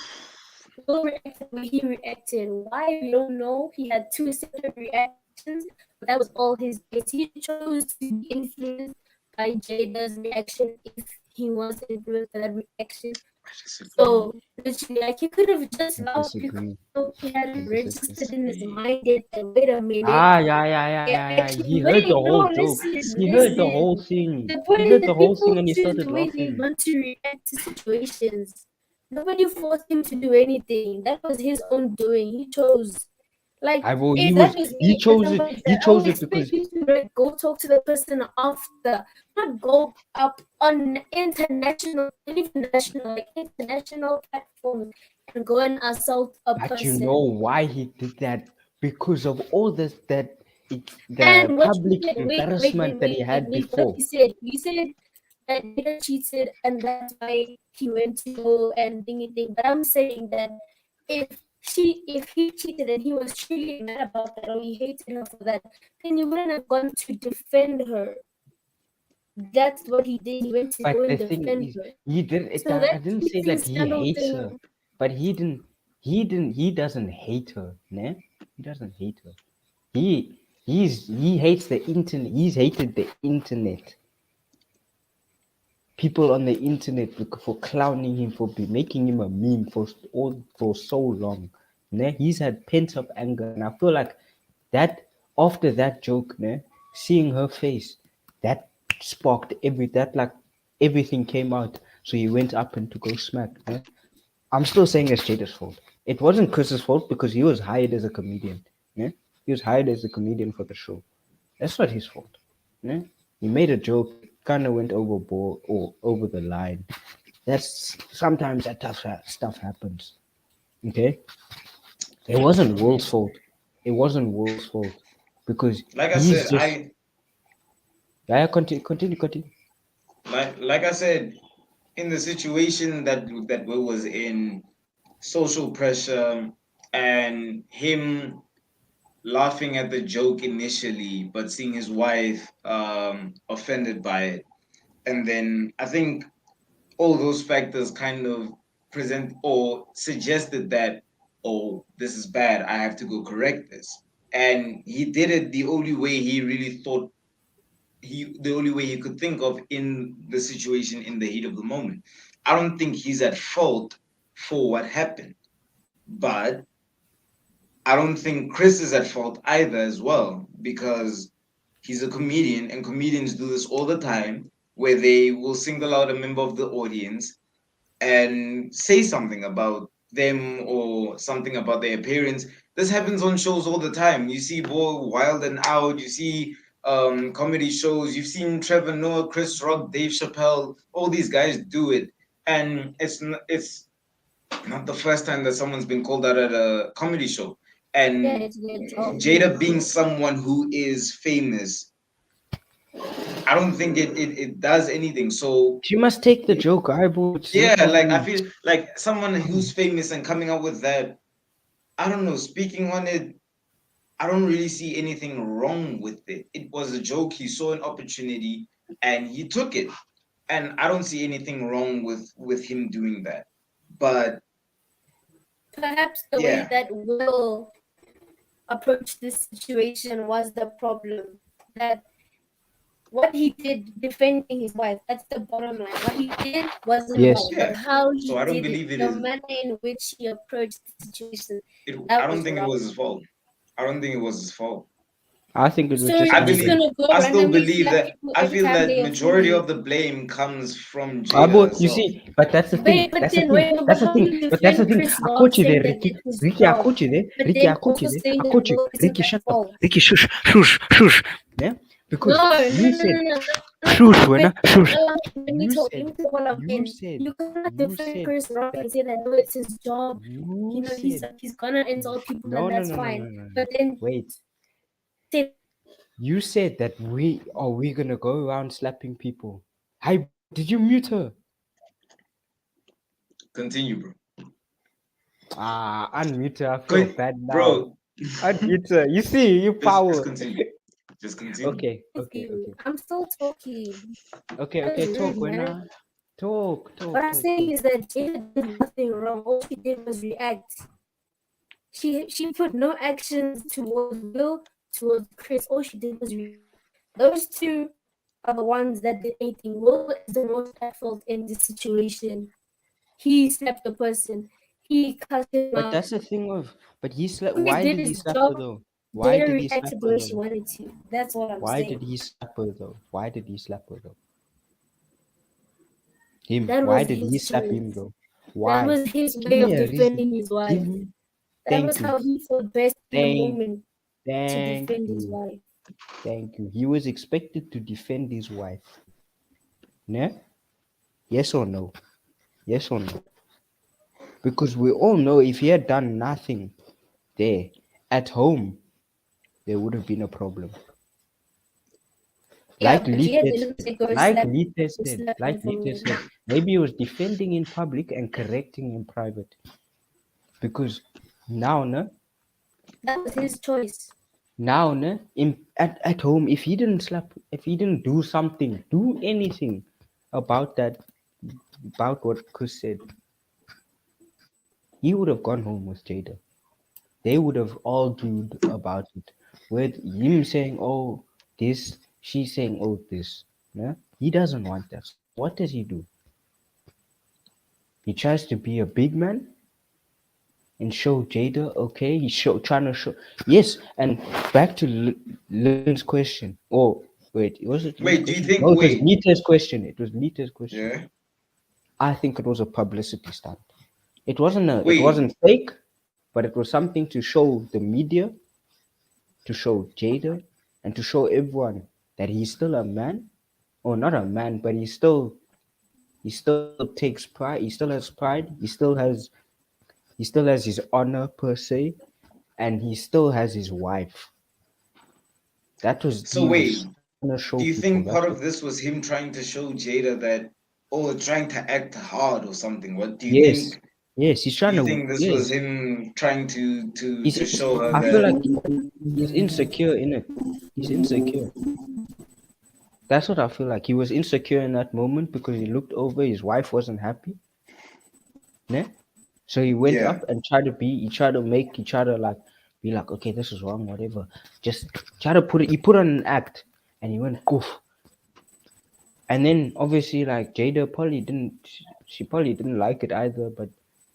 Will reacted the way he reacted. Why, we don't know. He had two separate reactions, but that was all his base. He chose to be influenced by Jada's reaction if he was influenced by that reaction. I disagree. So literally, like he could have just I laughed because disagree. he had I it disagree. registered in his Disagree. mind yet that wait a minute, Yeah, it yeah, yeah. actually He heard the wait, no, whole joke. listen, He heard the whole listen. thing. The He point is heard the that whole thing people and he choose started the way they laughing. want to react to situations. Nobody forced him to do anything. That was his own doing. He chose. Like, I will. if that was me and somebody He said, I chose would it because expect you to like, go talk to the person after, not go up on international, not even national, like international platforms and go and assault a But you know person. why he did that? Because of all this the And what you public said, embarrassment that he had what before. you said that Jada cheated and that's why he went to go and ding it ding. But I'm saying that if he cheated and he was truly mad about that or he hated her for that, then he wouldn't have gone to defend her. That's what he did. He went to go But the and thing defend is, her. he did it. So I that didn't say cheating that he scandal hates her, thing, but he didn't. He didn't. He doesn't hate her. Ne? He doesn't hate her. He hates the internet. He's hated the internet. People on the internet for clowning him for making him a meme for so long. Ne? He's had pent up anger, and I feel like that after that joke, ne, seeing her face, that sparked everything came out. So he went up and to go smack. Ne? I'm still saying it's Jada's fault. It wasn't Chris's fault because he was hired as a comedian. Ne? He was hired as a comedian for the show. That's not his fault. Ne? He made a joke, it kind of went overboard or over the line. That's sometimes that tough stuff happens. Okay, it Yeah, wasn't I Will's mean, fault. It wasn't Will's fault because like I he's said, just I yeah. Continue. like I said, in the situation that Will was in, social pressure and him laughing at the joke initially, but seeing his wife offended by it. And then I think all those factors kind of present or suggested that, oh, this is bad. I have to go correct this. And he did it the only way he really thought the only way he could think of in the situation in the heat of the moment. I don't think he's at fault for what happened, but I don't think Chris is at fault either as well, because he's a comedian and comedians do this all the time where they will single out a member of the audience and say something about them or something about their appearance. This happens on shows all the time. You see Bo Wild and Out, you see comedy shows, you've seen Trevor Noah, Chris Rock, Dave Chappelle, all these guys do it. And it's not the first time that someone's been called out at a comedy show. yeah, And it's their job. Jada being someone who is famous, I don't think it does anything. So She must take the joke. I boo. It's not yeah, like I even. feel like someone who's famous and coming up with that, I don't know, speaking on it, I don't really see anything wrong with it. It was a joke. He saw an opportunity and he took it. And I don't see anything wrong with him doing that. But Perhaps the way yeah, that Will approached this situation was the problem. That what he did defending his wife, that's the bottom line. What he did wasn't Yes. wrong, but Yeah. how So he I don't did it, believe it the is. manner in which he approached the situation, I that don't was think it wrong. was his fault. I don't think it was his fault. I think it was So just I you're just believe. anger. gonna go I still randomly believe slap that. people I every feel time that they offend majority you. of the blame comes from Jada But you herself. see, but that's the thing. But That's the then thing. wait, no, but That's the how do thing. you But that's the defend thing. Chris I Lord caught you saying there, that Ricky. it's his Ricky, I job, caught you there. but Ricky, then I caught also you there. saying I that caught you. no, it's not Ricky, their shut up. fault? Ricky, shush, shush, shush. Yeah? Because No, no, you no, said, no, no, no. shush, Defend. Wena, shush. Let me talk. You Let me said, talk what I meant. you You said, cannot defend Chris Rock and that say that no, it's his job. You know, you he's said, gonna insult people and no, that's no, no, fine. no, no, no. But then Wait. say You said that we gonna go around slapping people. Hi, bro, did you mute her? Continue, bro. Unmute her. I feel bad now. Bro. Unmute her. You see, you Just power. continue. Just continue. Okay, with okay, you. okay. I'm still talking. Okay, That was okay, rude, talk, man. Wena. Talk, What talk, I'm talk, saying talk. is that Jada did nothing wrong. All she did was react. She put no actions towards Will, towards Chris. All she did was react. Those two are the ones that did anything. Will is the most at fault in this situation. He slapped the person. He cussed him But out. that's the thing of, but he slapped. Chris Why did did he his slap her job. though? Why Jada did he slap reacted the her way she though? wanted to. That's what I'm Why did saying. he slap her though? Why did he slap her though? Him. That Why was did he his slap him choice. though? That Why? was his Give way me of a reason. defending his Give wife. me. That was Thank you. how he felt best in the Thank. moment to Thank defend his you. wife. Thank you. He was expected to defend his wife. Ne? Yes or no? Yes or no? Because we all know if he had done nothing there at home, there would have been a problem. Yeah, Like but Gia Lita, didn't say go like slap Lita go said, slap like him for Lita me. said, maybe he was defending in public and correcting in private. Because now, ne, That was his choice. at home, if he didn't slap, if he didn't do something, do anything about that, about what Chris said, he would have gone home with Jada. They would have argued about it. With him saying, oh, this, she's saying, oh, this. Yeah? He doesn't want that. So what does he do? He tries to be a big man and show Jada, okay, trying to show. Yes, and back to Lynn's question. Oh, wait, was it Lynn's Wait, do you question? think? No, it was Wait. Nita's question. It was Nita's question. Yeah. I think it was a publicity stunt. It Wait. wasn't fake, but it was something to show the media, to show Jada, and to show everyone that he's still a man, or not a man, but he still takes pride. He still has pride. He still has his honor per se, and he still has his wife. That was So he was wait. trying to show Do you people. think That's part what. of this was him trying to show Jada that, or trying to act hard or something? What do you Yes, think? yes. He's Do trying you to. think this was Yes, him trying he's. to show her I feel that? like he's insecure in it. He's insecure. That's what I feel like. He was insecure in that moment because he looked over. His wife wasn't happy. Ne? So he went Yeah. up and he tried to like be like, okay, this is wrong, whatever. Just try to put it. He put on an act, and he went goof. And then obviously like Jada probably didn't. She probably didn't like it either, but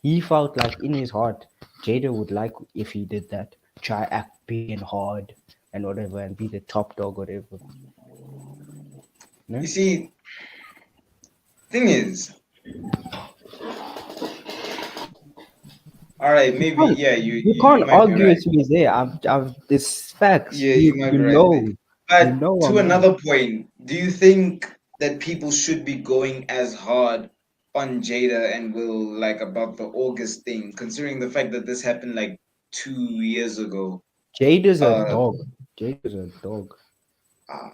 he felt like in his heart, Jada would like if he did that. Try act big and hard and whatever, and be the top dog, whatever. You Ne? see, thing is, all right, You maybe can't, yeah, you you can't might be argue right. with me there. This facts. Yeah, You you might you be right there. know, you But know to I'm right. another point, do you think that people should be going as hard on Jada and Will like about the August thing, considering the fact that this happened like 2 years ago? Jada's a Uh, dog. Jada's a dog. uh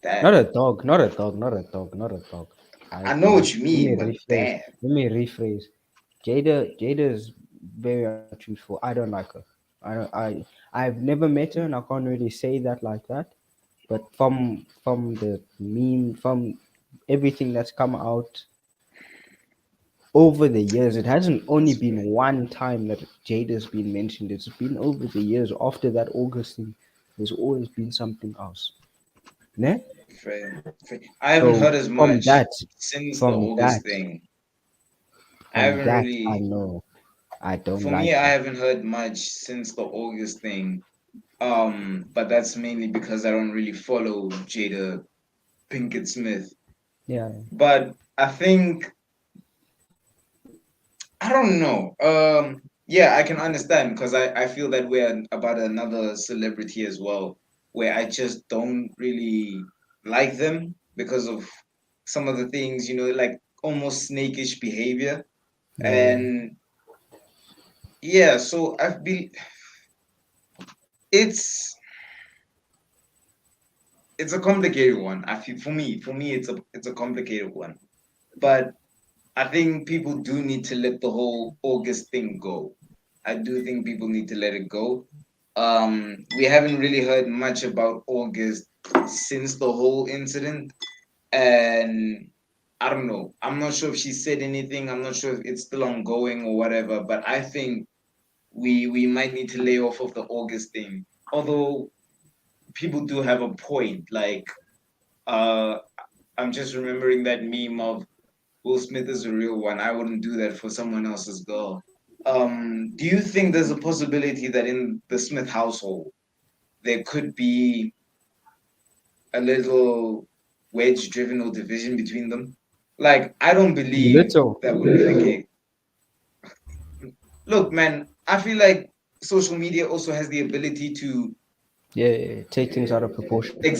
Not damn. a dog. Not a dog. Not a dog. Not a dog. I I know let, what you let me mean, but rephrase. damn. Let me rephrase. Jada is very untruthful. I don't like her. I don't. I've never met her, and I can't really say that like that. But from the meme, from everything that's come out, over the years. It hasn't only been one time that Jada's been mentioned. It's been over the years. After that August thing, there's always been something else. Ne? Fair, fair. I haven't So heard as much since the from August that, thing. I from haven't that, I really, know I don't for me, like I it. haven't heard much since the August thing. But that's mainly because I don't really follow Jada Pinkett Smith. Yeah, But I think I don't know. Yeah, I can understand because I feel that we're about another celebrity as well, where I just don't really like them because of some of the things, like almost snakish behavior. yeah. And yeah, so I've been it's it's a complicated one. I feel for me it's a complicated one. But I think people do need to let the whole August thing go. I do think people need to let it go. We haven't really heard much about August since the whole incident, and I don't know. I'm not sure if she said anything. I'm not sure if it's still ongoing or whatever. But I think we might need to lay off of the August thing. Although people do have a point. Like, uh, I'm just remembering that meme of Will Smith is a real one. I wouldn't do that for someone else's girl. Do you think there's a possibility that in the Smith household there could be a little wedge driven or division between them? Like, I don't believe Little. that would be the case. Look, man, I feel like social media also has the ability to Yeah, yeah, yeah. Take things out of proportion. take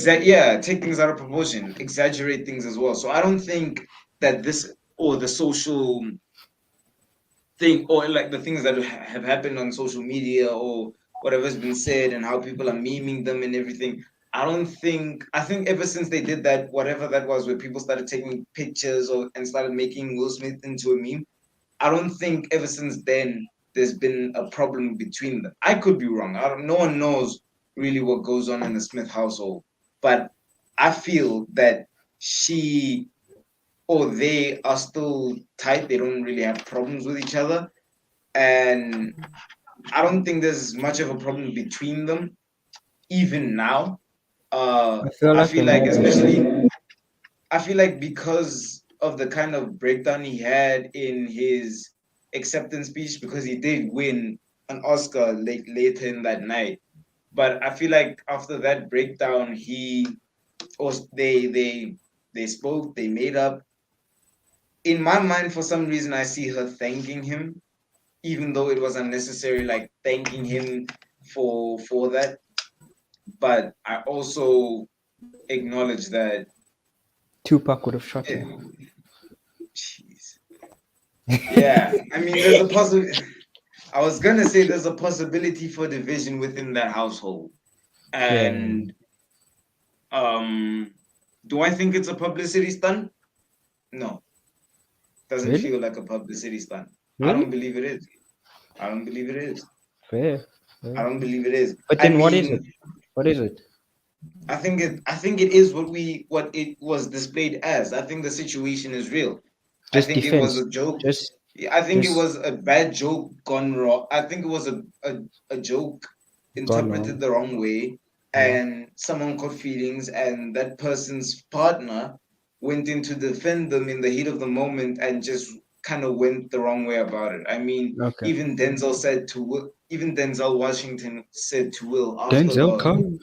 things out of proportion, exaggerate things as well. So I don't think that this or the social thing or like the things that have happened on social media or whatever's been said and how people are memeing them and everything. I think ever since they did that, whatever that was, where people started taking pictures and started making Will Smith into a meme, I don't think ever since then there's been a problem between them. I could be wrong. No one knows really what goes on in the Smith household, but I feel that she or they are still tight. They don't really have problems with each other, and I don't think there's much of a problem between them even now. I feel I like feel there like might be especially some. I feel like because of the kind of breakdown he had in his acceptance speech, because he did win an Oscar later in that night. But I feel like after that breakdown, he or they spoke, they made up. In my mind, for some reason, I see her thanking him, even though it was unnecessary, like thanking him for that. But I also acknowledge that, Tupac would have shot eh, her. jeez, yeah. I mean, there's a possible. I was gonna say there's a possibility for division within that household, Yeah. and um, do I think it's a publicity stunt? No, doesn't Really? feel like a publicity stunt. I Really? don't believe it is. I don't believe it is. Fair. I Fair. don't believe it is. But I then what is it? mean, What is it? I think it is what it was displayed as. I think the situation is real. I Just think it was defense. a joke. Just I think it just was a bad joke gone wrong. I think it was a joke gone interpreted wrong. the wrong way, Yeah. and someone caught feelings, and that person's partner went in to defend them in the heat of the moment and just kind of went the wrong way about it. I mean, Okay. even Denzel Washington said to Will after Denzel the come.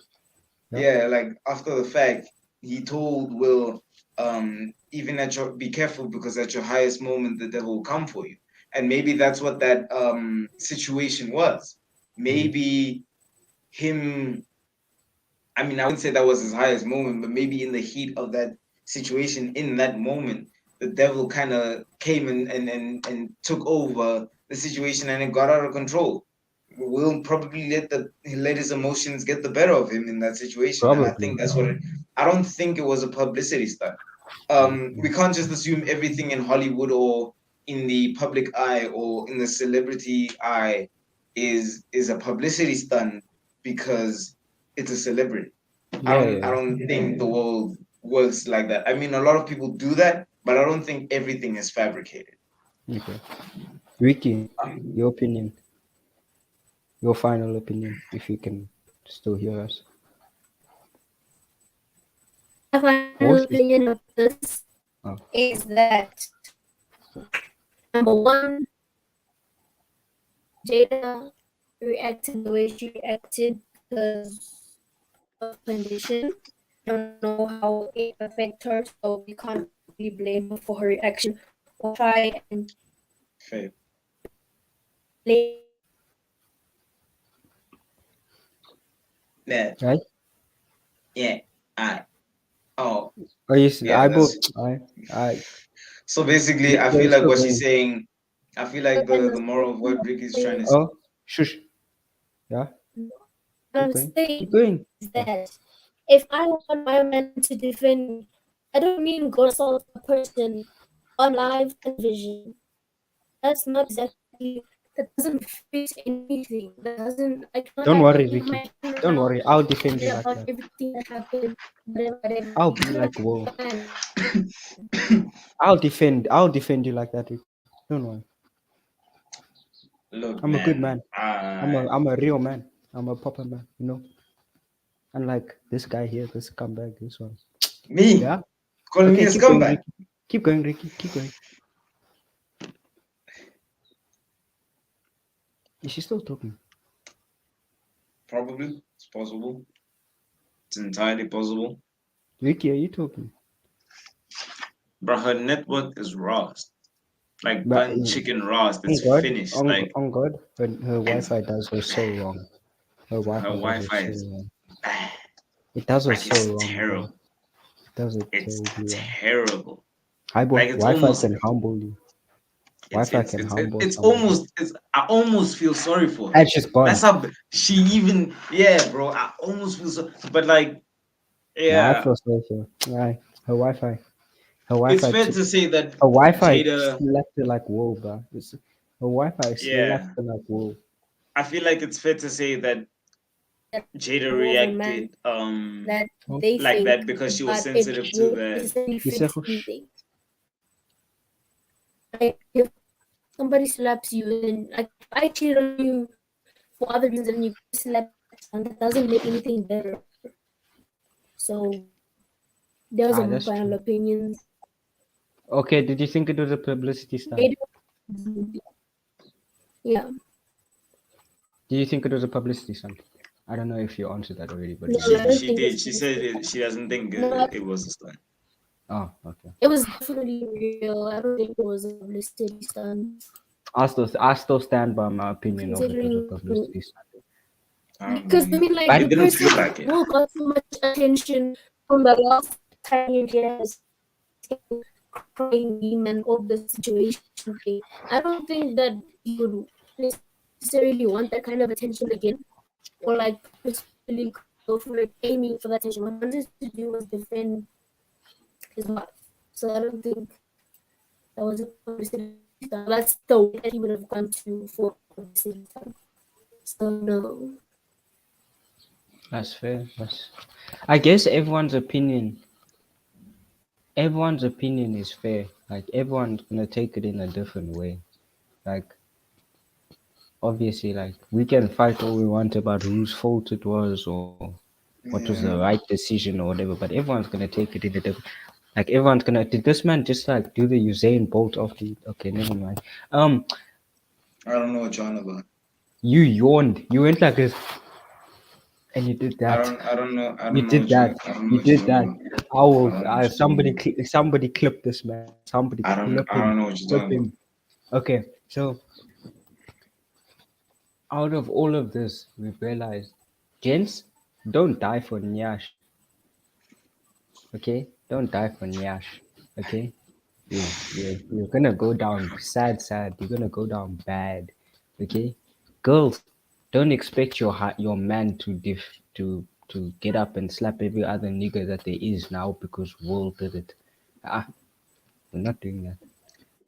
Yeah. yeah, like after the fact, he told Will, even at your be careful because at your highest moment the devil will come for you. And maybe that's what that situation was. Mm. Maybe him I mean, I wouldn't say that was his highest moment, but maybe in the heat of that situation, in that moment, the devil kind of came and took over the situation and it got out of control. Will probably let his emotions get the better of him in that situation, and I Probably. think that's what it. I don't think it was a publicity stunt. We can't just assume everything in Hollywood or in the public eye or in the celebrity eye is a publicity stunt because it's a celebrity. I Yeah, don't I yeah. don't think the world works like that. I mean, a lot of people do that, but I don't think everything is fabricated. Okay. Ricky, your opinion, your final opinion, if you can still hear us. My final Or she's, opinion of this oh, is that number one, Jada reacted the way she reacted because of condition. I don't know how it affected her, so we can't really blame her for her reaction or try and Fair. blame Yeah. right? Yeah. I. Oh. Oh, yes, Yeah. That's I, so basically. I Ricky, are feel you like still what she's going? saying. I feel like and the moral of what Rick is trying to. Oh, shush. Yeah, what keep I'm going. Keep saying going. is Oh, that if I want my man to defend me, I don't mean go assault a person on live television. That's not exactly, that doesn't fit anything. That doesn't, I cannot don't like worry, leave Ricky. my phone Don't around worry. I'll and defend you forget like about that. everything that happened, whatever. I'll You be cannot like, be whoa. a man. I'll defend you like that, Ricky. Don't worry. Look, I'm a good man. man. I'm a real man. I'm a proper man, Unlike this guy here, this comeback, this one. Me Yeah. calling me Okay, a keep going, scumbag. Ricky. Keep going, Ricky. Keep going. Is she still talking? Probably. It's possible. It's entirely possible. Ricky, are you talking? But her network is rust. Like But burnt chicken rust. on It's God, finished. Like on God, her it's Wi-Fi does her so wrong. Her her Wi-Fi does her Wi-Fi so is wrong. bad. It does her Like so it's wrong, bro. terrible. It does it It's terribly wrong. terrible. Hi, boy. Like it's Wi-Fi almost can humble you. it's Wi-Fi it's can it's it- humble it's somebody. almost it's I almost feel sorry for her. And she's That's gone. how she even yeah, bro. I almost feel so but like Nah, I yeah. feel sorry for her. Right. Her It's Wi-Fi fair took to say that her Wi-Fi Jada slapped her like wool, bro. Her Wi-Fi yeah. slapped her like wool. I feel like it's fair to say that That Jada more of a man reacted that Oh, they like think, that because she was but it sensitive to won't the necessarily you say fix whoosh. anything. Like if somebody slaps you and like if I cheat on you for other reasons and you slap someone, that doesn't make anything better. So those are Ah, my that's final true. opinions. Okay, did you think it was a publicity stunt? Jada, yeah. Do you think it was a publicity stunt? I don't know if you answered that already, but No, did you I she don't think? she think did. it's She said publicity. she doesn't think No, it was a stunt. Oh, okay. it was definitely real. I don't think it was a publicity stunt. I still stand by my opinion of it was a Considering, publicity stunt. I don't because I believe mean, like But the it didn't feel person like it. who got so much attention from the last time he has crying meme and all the situation thing. I don't think that he would necessarily want that kind of attention again, or like purposefully go for it, aiming for that attention. What he wanted to do was defend his wife. So I don't think that was a publicity stunt. That's the way that he would have gone to for publicity stunt. So no. that's fair. I guess everyone's opinion is fair. Like everyone's gonna take it in a different way. Like obviously, like we can fight all we want about whose fault it was or what was the Yeah. right decision or whatever, but everyone's gonna take it in a different. Like everyone's gonna. Did this man just like do the Usain Bolt after? Okay, never mind. I don't know what you're on about. You yawned. You went like this, and you did that. I You don't know did what you that. I don't know You what you're did talking that. about. I I will. don't know what you're talking about. Somebody clip this man. Somebody clip I him. don't know what you're Clip talking about. him. Okay. So out of all of this, we've realized, gents, don't die for Nyash. Okay, don't die for Nyash. Okay, you're gonna go down sad. You're gonna go down bad. Okay, girls, don't expect your man to get up and slap every other nigga that there is now because Will did it. Ah, we're not doing that.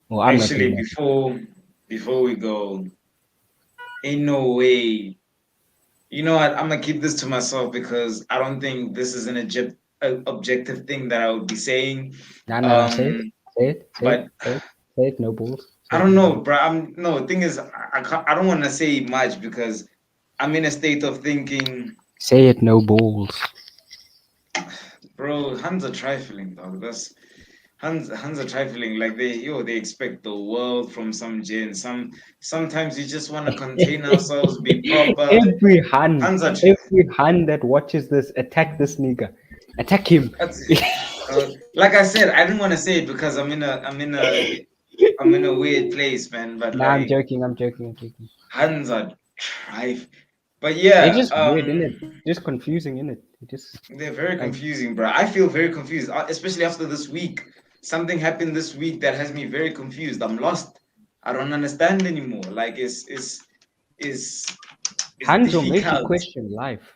Well, I'm not Actually, doing that. before we go, ain't no way. You know what? I'm gonna keep this to myself because I don't think this is an objective thing that I would be saying. Nah. Say it. Um, Say it. Say it. but Say it. Say it. No balls. I don't know, bro. No. Thing is, I can't, I don't want to say much because I'm in a state of thinking, Say it, no balls. bro. Hands are trifling, dog. That's Hands are trifling. Like they expect the world from some gen. Sometimes you just want to contain ourselves, be proper. Hands are. Every hand that watches this, attack this nigga. Attack him. That's, like I said, I didn't want to say it because I'm in a weird place, man. But Nah, I'm like joking. I'm joking. I'm joking. hands are trif. But They're yeah, just weird, innit? Just confusing, innit? Just they're very like confusing, bro. I feel very confused, especially after this week. Something happened this week that has me very confused. I'm lost. I don't understand anymore. Like it's it's hands will make you difficult, question life.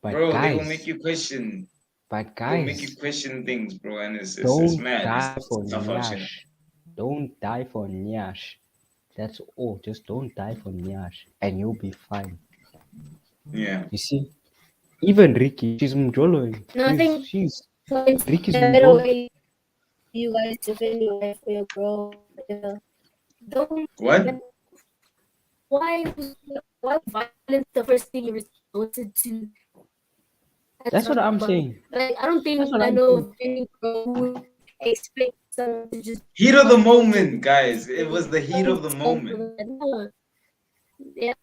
But bro. They will make guys, you question. but They'll make you guys, question things, bro. And it's don't mad. die It's for tough out here. Nyash. Don't die for Nyash. That's all. Just don't die for Nyash, and you'll be fine. Yeah. You see, even Ricky, she's mjoloing. No, I think She's it's Ricky's a better mjoloing. way for you guys to defend your wife or your girl. Yeah. Don't What? like, why why violence the first thing you resorted to? That's what I'm saying. Like I don't That's think what I I'm know saying. of any girl who would expect someone to just Heat of the bust into moment, guys. It was the heat of the moment. no, yeah,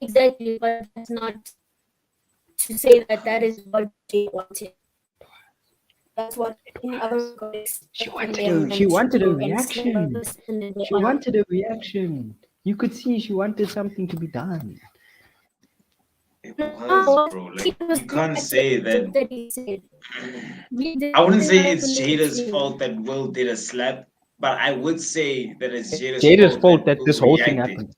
exactly. But that's not to say that that is what they wanted. That's what any other girl She expected wanted their a man she to wanted a go and slam her reaction. fist in the door She on her. wanted a reaction. You could see she wanted something to be done. It was, No, bro. he Like was you can't reacting to say the that. joke that he said. We I wouldn't didn't say have it's an Jada's issue. fault that Will did a slap, but I would say that it's It's Jada's Jada's fault fault that that Will this whole thing reacted. happened.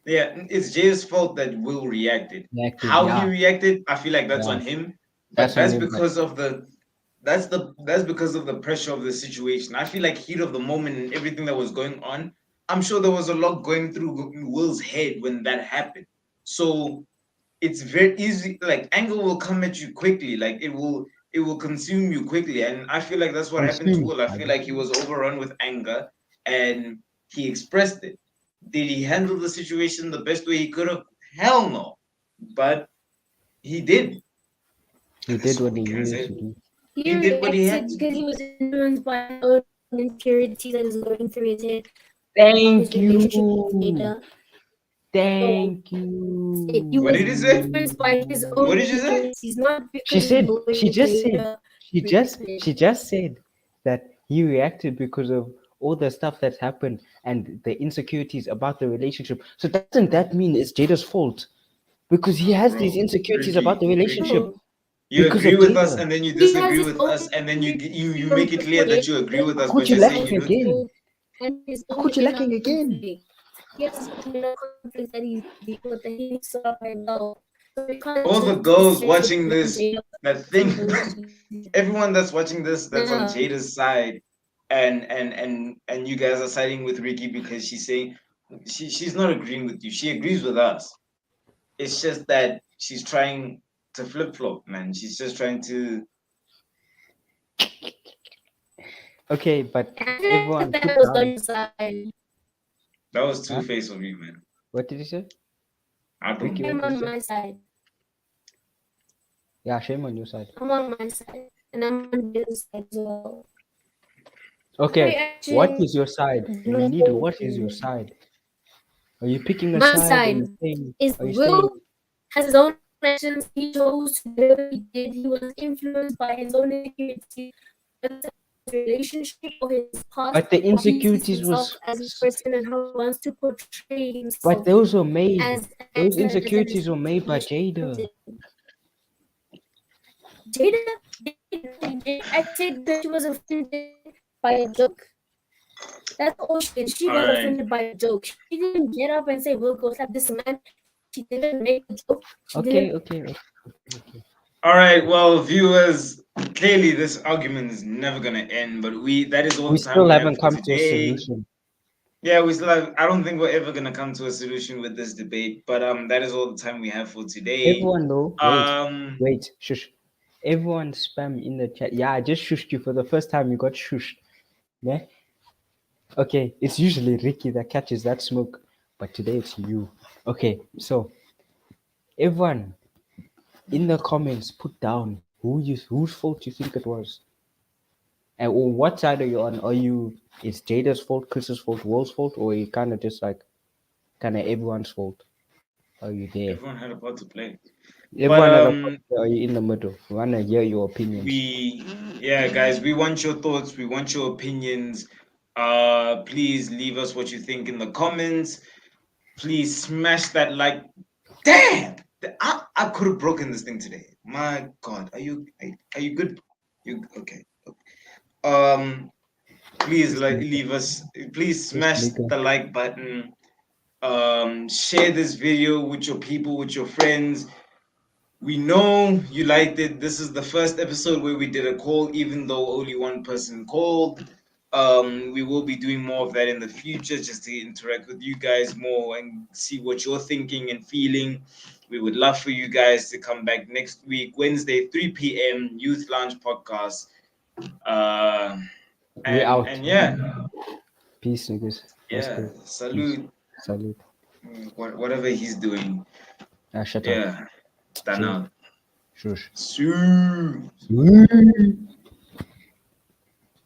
Yeah, it's Jada's fault that Will reacted. Reacted, How he yeah. reacted, I feel like that's Yeah. on him. But That's on him, but that's because of the pressure of the situation. I feel like heat of the moment and everything that was going on. I'm sure there was a lot going through Will's head when that happened. So it's very easy. Like anger will come at you quickly. Like it will consume you quickly. And I feel like that's what happened to consumed. Will. I feel like he was overrun with anger and he expressed it. Did he handle the situation the best way he could have? Hell no. But he did. He And that's did all what we he can needed say. to do. He He did what he had reacted to because do. he was influenced by his own insecurities that was going through his head about his Thank relationship with you. Jada. So Thank he What was did he say? influenced by his What own did you say? insecurities, not She because of said, the she way just said, Jada reacted. she just said that he reacted because of all the stuff that's happened and the insecurities about the relationship. So doesn't that mean it's Jada's fault? Because he has these Bro, insecurities about the Ricky, relationship Ricky. No, You because agree of with us Jada. and then you he has disagree his with own us and then you freedom make it to clear put that it you agree with in How us, could but you you're saying lacking you don't. again? and his How own could you inner lacking again? conflict. He has his own inner conflict that he's dealing with that he needs to sort out by himself. So we can't All the just girls necessarily watching blame this, Jada that for thing, everything that he's everyone that's watching this, that's on no. Jada's side, and you guys are siding with Ricky because she's saying she's not agreeing with you. She agrees with us. It's just that she's trying to flip flop, man. She's just trying to. Okay, but And I everyone just that put was on down. your side. That was Huh? two face of you, man. What did you say? I don't Ricky, know. what I'm did you on say? my side. Yeah, shame on your side. I'm on my side. And I'm on Jada's side as well. Okay, what Reaction, is your side? We no need what is your feeling. side? Are you picking a My side? side is Are you saying Will has his own actions. He chose to do what he did. He was influenced by his own insecurities, whether it's his relationship or his past, but the or he sees insecurities himself was as a person and how he wants to portray but himself those were made as an those actor and as an insecurities were made by institution. Jada. Jada did nothing. Jada acted because she was offended by a joke. That's all she did. She All was right. offended by a joke. She didn't get up and say, "We'll go slap this man." She didn't make a joke. She Okay, didn't. okay. All right, well, viewers, clearly this argument is never gonna end, but that is all We the time still we have haven't for come to a today. solution. Yeah, we still have. I don't think we're ever gonna come to a solution with this debate, but that is all the time we have for today. Everyone though, Um, shush. Everyone spam in the chat. Yeah, I just shushed you for the first time. You got shushed. Yeah. Okay, it's usually Ricky that catches that smoke, but today it's you. Okay, so everyone in the comments put down whose fault you think it was, and or what side are you on? Are you it's Jada's fault, Chris's fault, Will's fault, or are you kind of just like kind of everyone's fault? Are you there? Everyone had a part to play. But Everyone at a point, are you in the middle? We wanna hear your opinions. we yeah, guys, we want your thoughts, we want your opinions. Please leave us what you think in the comments. Please smash that like. Damn! I could have broken this thing today. My God, are you good? You okay? Please This like nigga, leave us. Please this smash nigga. the like button. Share this video with your people, with your friends. We know you liked it. This is the first episode where we did a call, even though only one person called. We will be doing more of that in the future just to interact with you guys more and see what you're thinking and feeling. We would love for you guys to come back next week, Wednesday, 3 p.m. Youth Lounge podcast. Uh, We out. and yeah, Peace, niggas. Let's yeah, go. Peace. salute, Salute. whatever he's doing. Ah, shut up. Yeah, done Chill. out. Shush. Sue. Sweet.